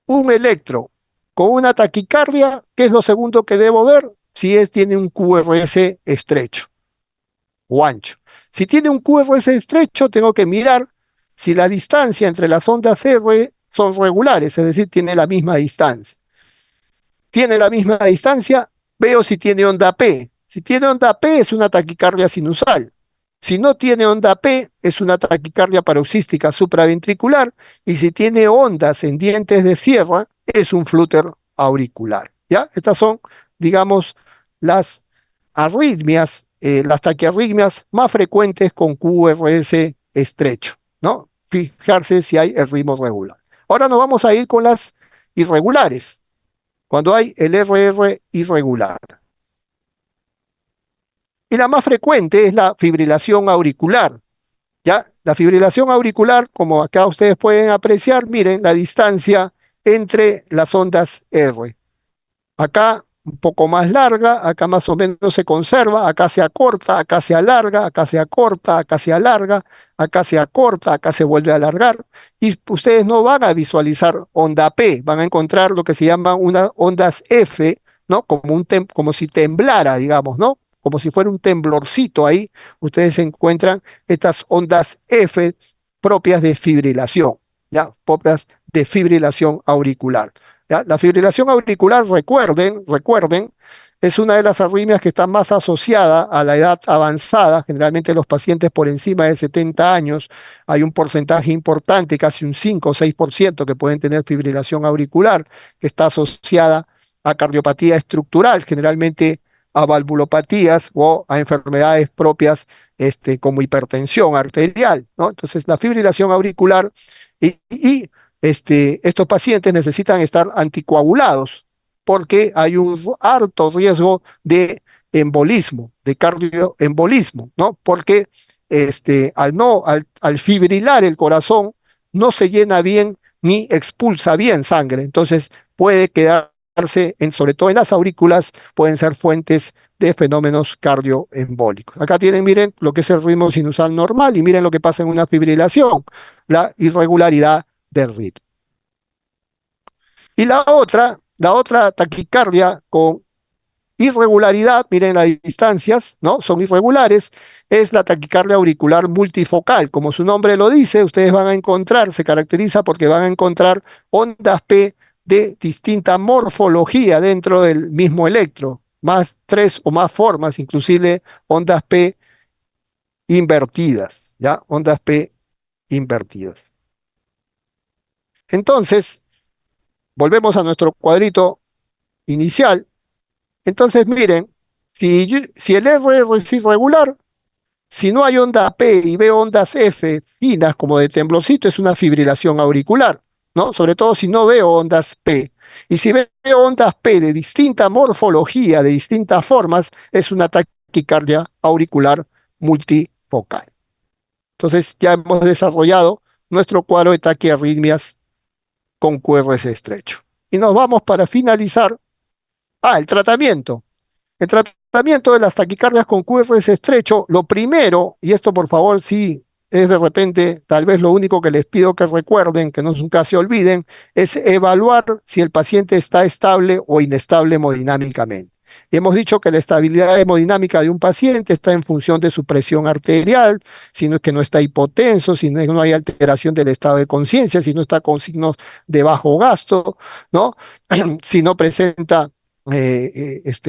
un electro con una taquicardia, ¿qué es lo segundo que debo ver? Si tiene un QRS estrecho o ancho. Si tiene un QRS estrecho, tengo que mirar si la distancia entre las ondas R son regulares, es decir, tiene la misma distancia. Tiene la misma distancia, veo si tiene onda P. Si tiene onda P, es una taquicardia sinusal. Si no tiene onda P, es una taquicardia paroxística supraventricular. Y si tiene ondas en dientes de sierra, es un flúter auricular. ¿Ya? Estas son, digamos, las arritmias, las taquiarritmias más frecuentes con QRS estrecho, ¿no? Fijarse si hay el ritmo regular. Ahora nos vamos a ir con las irregulares, cuando hay el RR irregular. Y la más frecuente es la fibrilación auricular, ¿ya? La fibrilación auricular, como acá ustedes pueden apreciar, miren la distancia entre las ondas R. Acá un poco más larga, acá más o menos se conserva, acá se acorta, acá se alarga, acá se acorta, acá se alarga, acá se acorta, acá se vuelve a alargar. Y ustedes no van a visualizar onda P, van a encontrar lo que se llaman unas ondas F, ¿no? Como si temblara, digamos, ¿no? Como si fuera un temblorcito ahí, ustedes encuentran estas ondas F propias de fibrilación, ¿ya? Propias de fibrilación auricular. ¿Ya? La fibrilación auricular, recuerden, es una de las arritmias que está más asociada a la edad avanzada. Generalmente los pacientes por encima de 70 años, hay un porcentaje importante, casi un 5 o 6% que pueden tener fibrilación auricular, que está asociada a cardiopatía estructural, generalmente a valvulopatías o a enfermedades propias como hipertensión arterial, ¿no? Entonces, la fibrilación auricular y estos pacientes necesitan estar anticoagulados porque hay un alto riesgo de embolismo, de cardioembolismo, ¿no? Porque al fibrilar el corazón no se llena bien ni expulsa bien sangre, entonces puede quedarse, sobre todo en las aurículas, pueden ser fuentes de fenómenos cardioembólicos. Acá tienen, miren, lo que es el ritmo sinusal normal y miren lo que pasa en una fibrilación, la irregularidad del ritmo. Y la otra taquicardia con irregularidad, miren las distancias, ¿no? Son irregulares, es la taquicardia auricular multifocal. Como su nombre lo dice, ustedes van a encontrar, se caracteriza porque van a encontrar ondas P de distinta morfología dentro del mismo electro, más tres o más formas, inclusive ondas P invertidas, ¿ya? Ondas P invertidas. Entonces, volvemos a nuestro cuadrito inicial. Entonces, miren, si el RR es irregular, si no hay onda P y veo ondas F finas como de temblorcito, es una fibrilación auricular, ¿no? Sobre todo si no veo ondas P. Y si veo ondas P de distinta morfología, de distintas formas, es una taquicardia auricular multifocal. Entonces, ya hemos desarrollado nuestro cuadro de taquiarritmias con QRS estrecho. Y nos vamos para finalizar. El tratamiento. El tratamiento de las taquicardias con QRS estrecho, lo primero, y esto por favor sí es de repente tal vez lo único que les pido que recuerden, que nunca se olviden, es evaluar si el paciente está estable o inestable hemodinámicamente. Y hemos dicho que la estabilidad hemodinámica de un paciente está en función de su presión arterial, si no es que no está hipotenso, si no hay alteración del estado de conciencia, si no está con signos de bajo gasto, ¿no? Si no presenta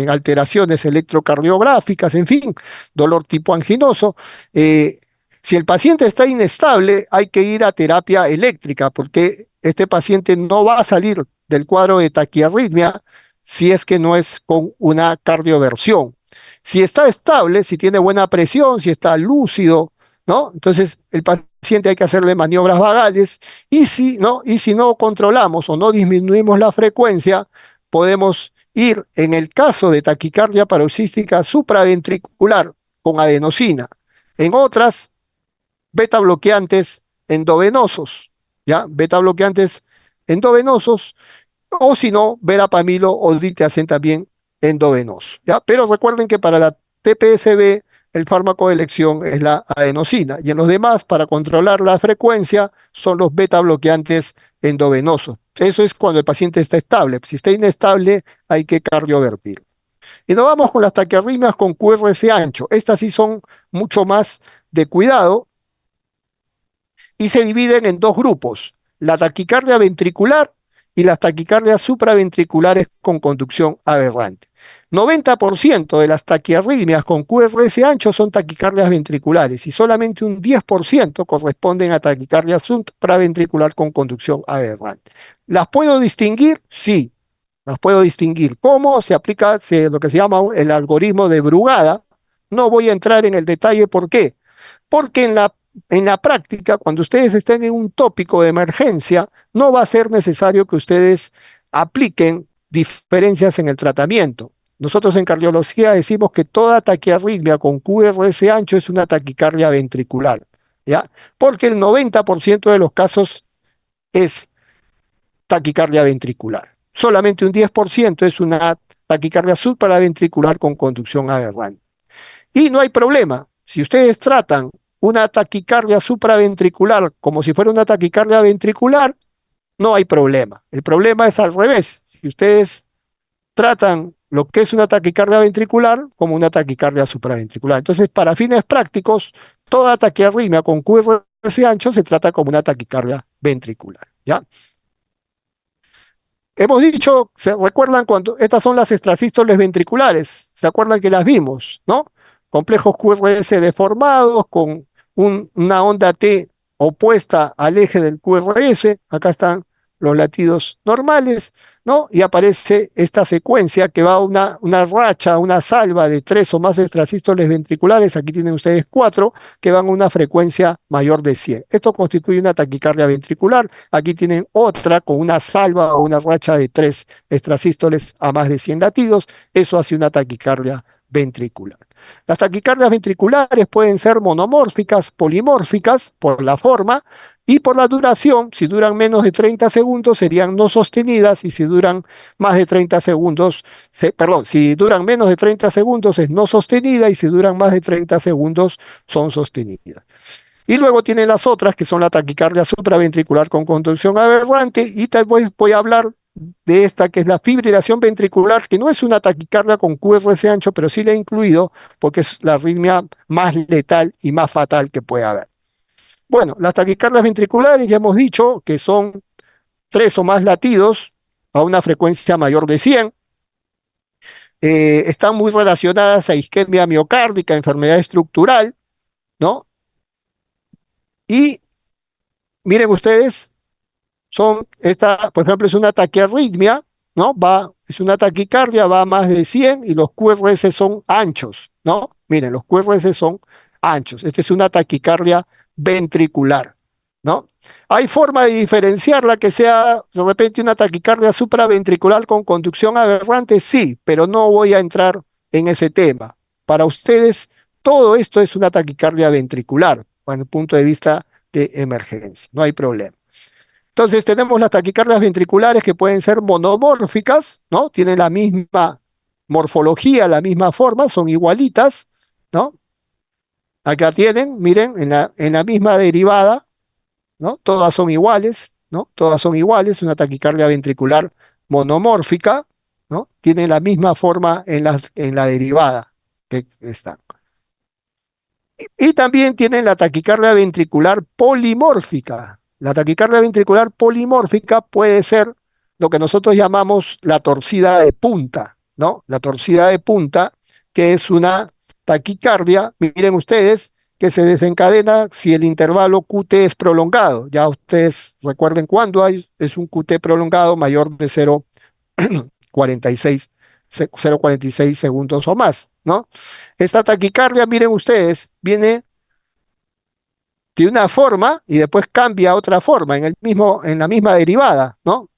alteraciones electrocardiográficas, en fin, dolor tipo anginoso. Si el paciente está inestable, hay que ir a terapia eléctrica porque este paciente no va a salir del cuadro de taquiarritmia si es que no es con una cardioversión. Si está estable, si tiene buena presión, si está lúcido, ¿no? Entonces el paciente hay que hacerle maniobras vagales y si no controlamos o no disminuimos la frecuencia, podemos ir en el caso de taquicardia paroxística supraventricular con adenosina. En otras, beta bloqueantes endovenosos, ¿ya? Beta bloqueantes endovenosos, o si no, verapamilo o diltiazem también endovenoso, ¿ya? Pero recuerden que para la TPSB el fármaco de elección es la adenosina y en los demás, para controlar la frecuencia, son los beta bloqueantes endovenosos. Eso es cuando el paciente está estable. Si está inestable, hay que cardiovertir. Y nos vamos con las taquiarritmias con QRS ancho. Estas sí son mucho más de cuidado y se dividen en dos grupos, la taquicardia ventricular y las taquicardias supraventriculares con conducción aberrante. 90% de las taquiarritmias con QRS ancho son taquicardias ventriculares y solamente un 10% corresponden a taquicardia supraventricular con conducción aberrante. ¿Las puedo distinguir? Sí, las puedo distinguir. ¿Cómo? Se aplica lo que se llama el algoritmo de Brugada. No voy a entrar en el detalle por qué. Porque en la práctica, cuando ustedes estén en un tópico de emergencia, no va a ser necesario que ustedes apliquen diferencias en el tratamiento. Nosotros en cardiología decimos que toda taquiarritmia con QRS ancho es una taquicardia ventricular, ¿ya? Porque el 90% de los casos es taquicardia ventricular. Solamente un 10% es una taquicardia supraventricular con conducción aberrante. Y no hay problema. Si ustedes tratan una taquicardia supraventricular como si fuera una taquicardia ventricular, no hay problema. El problema es al revés. Si ustedes tratan lo que es una taquicardia ventricular como una taquicardia supraventricular. Entonces, para fines prácticos, toda taquiarritmia con QRS ancho se trata como una taquicardia ventricular. ¿Ya? Hemos dicho, ¿se recuerdan cuando estas son las extrasístoles ventriculares? ¿Se acuerdan que las vimos, no? Complejos QRS deformados con una onda T opuesta al eje del QRS. Acá están los latidos normales, ¿no? Y aparece esta secuencia que va a una racha, una salva de 3 o más extrasístoles ventriculares. Aquí tienen ustedes 4 que van a una frecuencia mayor de 100. Esto constituye una taquicardia ventricular. Aquí tienen otra con una salva o una racha de 3 extrasístoles a más de 100 latidos. Eso hace una taquicardia ventricular. Las taquicardias ventriculares pueden ser monomórficas, polimórficas por la forma y por la duración. Si duran menos de 30 segundos serían no sostenidas, y si duran más de 30 segundos, si duran menos de 30 segundos es no sostenida, y si duran más de 30 segundos son sostenidas. Y luego tienen las otras, que son la taquicardia supraventricular con conducción aberrante, y voy a hablar de esta, que es la fibrilación ventricular, que no es una taquicardia con QRS ancho, pero sí la he incluido porque es la arritmia más letal y más fatal que puede haber. Bueno, las taquicardias ventriculares ya hemos dicho que son 3 o más latidos a una frecuencia mayor de 100. Están muy relacionadas a isquemia miocárdica, enfermedad estructural, ¿no? Y miren ustedes, por ejemplo, es una taquiarritmia, ¿no? Es una taquicardia, va a más de 100 y los QRS son anchos, ¿no? Miren, los QRS son anchos. Esta es una taquicardia ventricular, ¿no? ¿Hay forma de diferenciarla que sea de repente una taquicardia supraventricular con conducción aberrante? Sí, pero no voy a entrar en ese tema. Para ustedes, todo esto es una taquicardia ventricular, desde el punto de vista de emergencia, no hay problema. Entonces tenemos las taquicardias ventriculares que pueden ser monomórficas, ¿no? Tienen la misma morfología, la misma forma, son igualitas, ¿no? Acá tienen, miren, en la misma derivada, ¿no? Todas son iguales, ¿no? Todas son iguales, una taquicardia ventricular monomórfica, ¿no? Tiene la misma forma en la derivada que está. Y también tienen la taquicardia ventricular polimórfica. La taquicardia ventricular polimórfica puede ser lo que nosotros llamamos la torcida de punta, ¿no? La torcida de punta, que es una taquicardia, miren ustedes, que se desencadena si el intervalo QT es prolongado. Ya ustedes recuerden cuándo es un QT prolongado mayor de 0,46 segundos o más, ¿no? Esta taquicardia, miren ustedes, viene de una forma y después cambia a otra forma en la misma derivada, ¿no?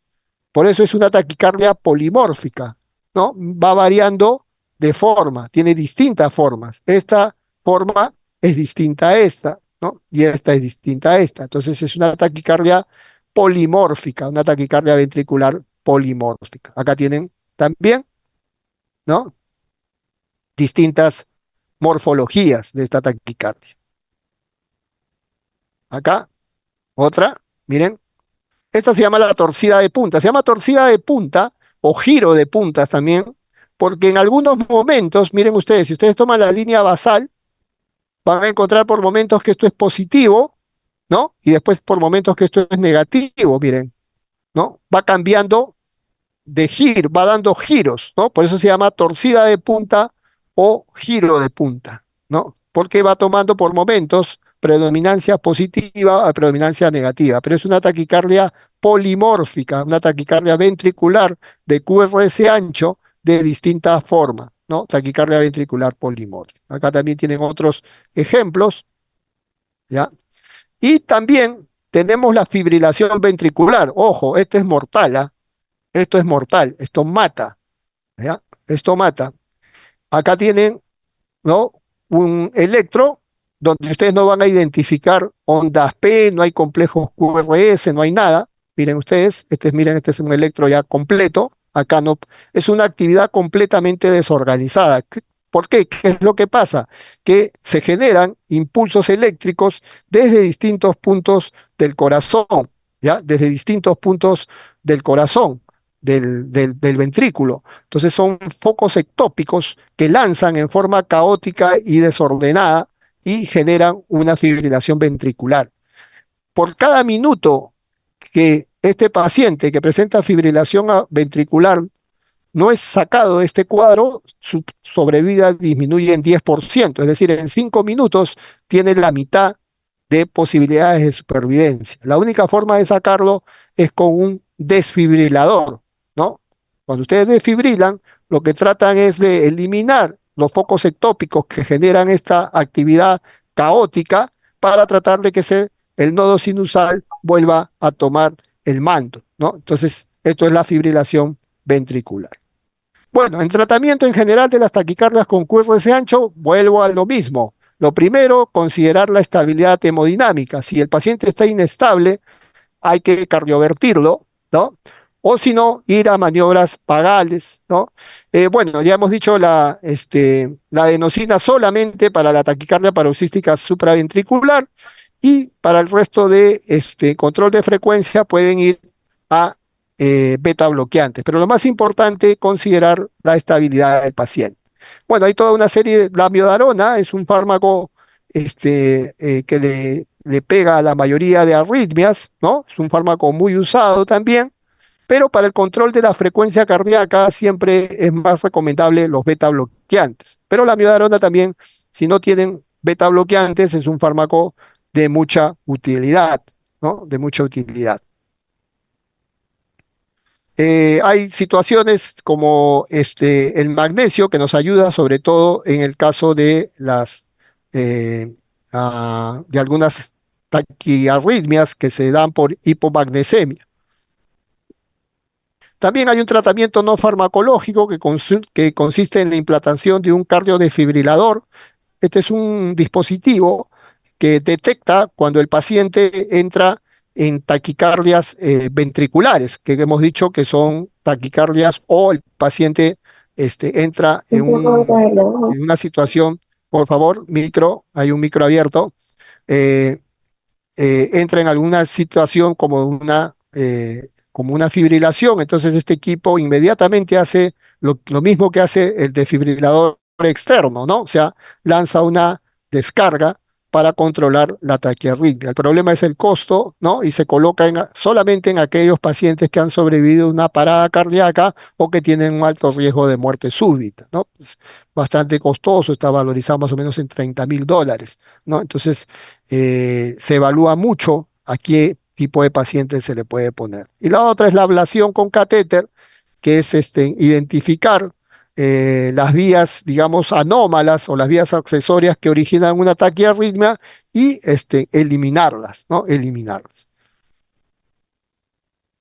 Por eso es una taquicardia polimórfica, ¿no? Va variando de forma, tiene distintas formas. Esta forma es distinta a esta, ¿no? Y esta es distinta a esta. Entonces es una taquicardia polimórfica, una taquicardia ventricular polimórfica. Acá tienen también, ¿no? Distintas morfologías de esta taquicardia. Acá, otra, miren, esta se llama la torcida de punta. Se llama torcida de punta o giro de puntas también, porque en algunos momentos, miren ustedes, si ustedes toman la línea basal, van a encontrar por momentos que esto es positivo, ¿no? Y después por momentos que esto es negativo, miren, ¿no? Va cambiando de giro, va dando giros, ¿no? Por eso se llama torcida de punta o giro de punta, ¿no? Porque va tomando por momentos predominancia positiva a predominancia negativa, pero es una taquicardia polimórfica, una taquicardia ventricular de QRS ancho de distintas formas, ¿no? Taquicardia ventricular polimórfica. Acá también tienen otros ejemplos, ¿ya? Y también tenemos la fibrilación ventricular. Ojo, este es mortal, ¿ah? Esto es mortal, esto mata, ¿ya? Esto mata. Acá tienen, ¿no? Un electro donde ustedes no van a identificar ondas P, no hay complejos QRS, no hay nada. Miren ustedes, miren, este es un electro ya completo. Acá no, es una actividad completamente desorganizada. ¿Por qué? ¿Qué es lo que pasa? Que se generan impulsos eléctricos desde distintos puntos del corazón, ¿ya? Desde distintos puntos del corazón, del ventrículo. Entonces son focos ectópicos que lanzan en forma caótica y desordenada y generan una fibrilación ventricular. Por cada minuto que este paciente que presenta fibrilación ventricular no es sacado de este cuadro, su sobrevida disminuye en 10%, es decir, en 5 minutos tiene la mitad de posibilidades de supervivencia. La única forma de sacarlo es con un desfibrilador, ¿no? Cuando ustedes desfibrilan, lo que tratan es de eliminar los focos ectópicos que generan esta actividad caótica para tratar de que el nodo sinusal vuelva a tomar el mando, ¿no? Entonces, esto es la fibrilación ventricular. Bueno, en tratamiento en general de las taquicardias con QRS ancho, vuelvo a lo mismo. Lo primero, considerar la estabilidad hemodinámica. Si el paciente está inestable, hay que cardiovertirlo, ¿no? O si no, ir a maniobras pagales, ¿no? Bueno, ya hemos dicho la adenosina solamente para la taquicardia paroxística supraventricular y para el resto de control de frecuencia pueden ir a beta bloqueantes. Pero lo más importante, considerar la estabilidad del paciente. Bueno, hay toda una serie, la amiodarona es un fármaco que le pega a la mayoría de arritmias, ¿no? Es un fármaco muy usado también, pero para el control de la frecuencia cardíaca siempre es más recomendable los beta bloqueantes. Pero la amiodarona también, si no tienen beta bloqueantes, es un fármaco de mucha utilidad, ¿no? De mucha utilidad. Hay situaciones como el magnesio que nos ayuda sobre todo en el caso de eh, de algunas taquiarritmias que se dan por hipomagnesemia. También hay un tratamiento no farmacológico que consiste en la implantación de un cardiodesfibrilador. Este es un dispositivo que detecta cuando el paciente entra en taquicardias ventriculares, que hemos dicho que son taquicardias o el paciente entra en una situación, por favor, micro, hay un micro abierto, eh, entra en alguna situación como una fibrilación, entonces este equipo inmediatamente hace lo mismo que hace el desfibrilador externo, ¿no? O sea, lanza una descarga para controlar la taquiarritmia. El problema es el costo, ¿no? Y se coloca solamente en aquellos pacientes que han sobrevivido a una parada cardíaca o que tienen un alto riesgo de muerte súbita, ¿no? Es bastante costoso, está valorizado más o menos en $30.000, ¿no? Entonces, se evalúa mucho a qué tipo de paciente se le puede poner. Y la otra es la ablación con catéter, que es identificar las vías, digamos, anómalas o las vías accesorias que originan una taquiarritmia y eliminarlas, ¿no? Eliminarlas.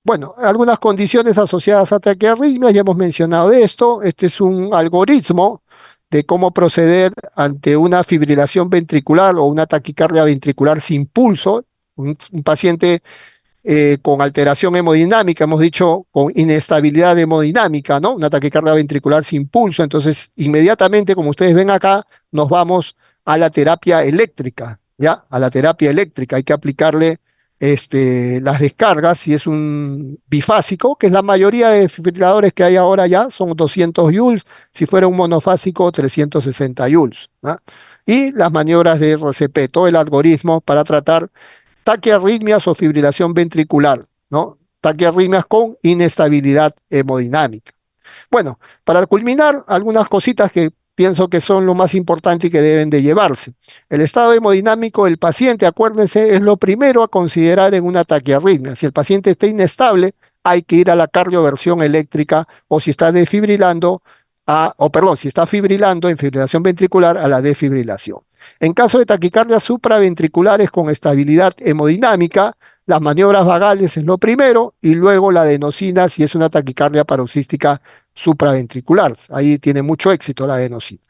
Bueno, algunas condiciones asociadas a taquiarritmia, ya hemos mencionado de esto. Este es un algoritmo de cómo proceder ante una fibrilación ventricular o una taquicardia ventricular sin pulso. Un paciente con alteración hemodinámica, hemos dicho con inestabilidad hemodinámica, ¿no? Una taquicardia ventricular sin pulso. Entonces, inmediatamente, como ustedes ven acá, nos vamos a la terapia eléctrica, ¿ya? A la terapia eléctrica. Hay que aplicarle las descargas, si es un bifásico, que es la mayoría de desfibriladores que hay ahora ya, son 200 joules, si fuera un monofásico, 360 joules, ¿no? Y las maniobras de RCP, todo el algoritmo para tratar taquiarritmias o fibrilación ventricular, ¿no? taquiarritmias con inestabilidad hemodinámica. Bueno, para culminar, algunas cositas que pienso que son lo más importante y que deben de llevarse. El estado hemodinámico del paciente, acuérdense, es lo primero a considerar en una taquiarritmia. Si el paciente está inestable, hay que ir a la cardioversión eléctrica o si está desfibrilando, si está fibrilando en fibrilación ventricular, a la desfibrilación. En caso de taquicardias supraventriculares con estabilidad hemodinámica, las maniobras vagales es lo primero y luego la adenosina si es una taquicardia paroxística supraventricular. Ahí tiene mucho éxito la adenosina.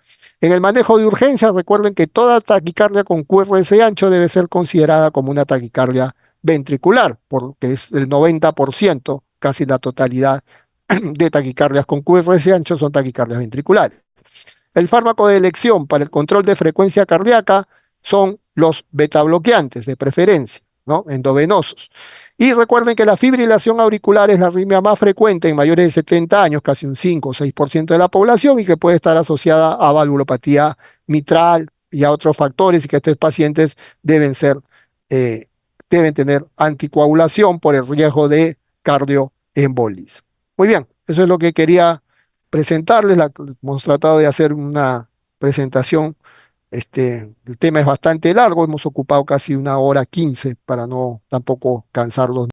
En el manejo de urgencias, recuerden que toda taquicardia con QRS ancho debe ser considerada como una taquicardia ventricular, porque es el 90%, casi la totalidad de taquicardias con QRS ancho son taquicardias ventriculares. El fármaco de elección para el control de frecuencia cardíaca son los betabloqueantes de preferencia, ¿no? Endovenosos. Y recuerden que la fibrilación auricular es la arritmia más frecuente en mayores de 70 años, casi un 5 o 6% de la población, y que puede estar asociada a valvulopatía mitral y a otros factores, y que estos pacientes eh, deben tener anticoagulación por el riesgo de cardioembolismo. Muy bien, eso es lo que quería presentarles. Hemos tratado de hacer una presentación. El tema es bastante largo, hemos ocupado casi 1 hora 15 para no tampoco cansarlos.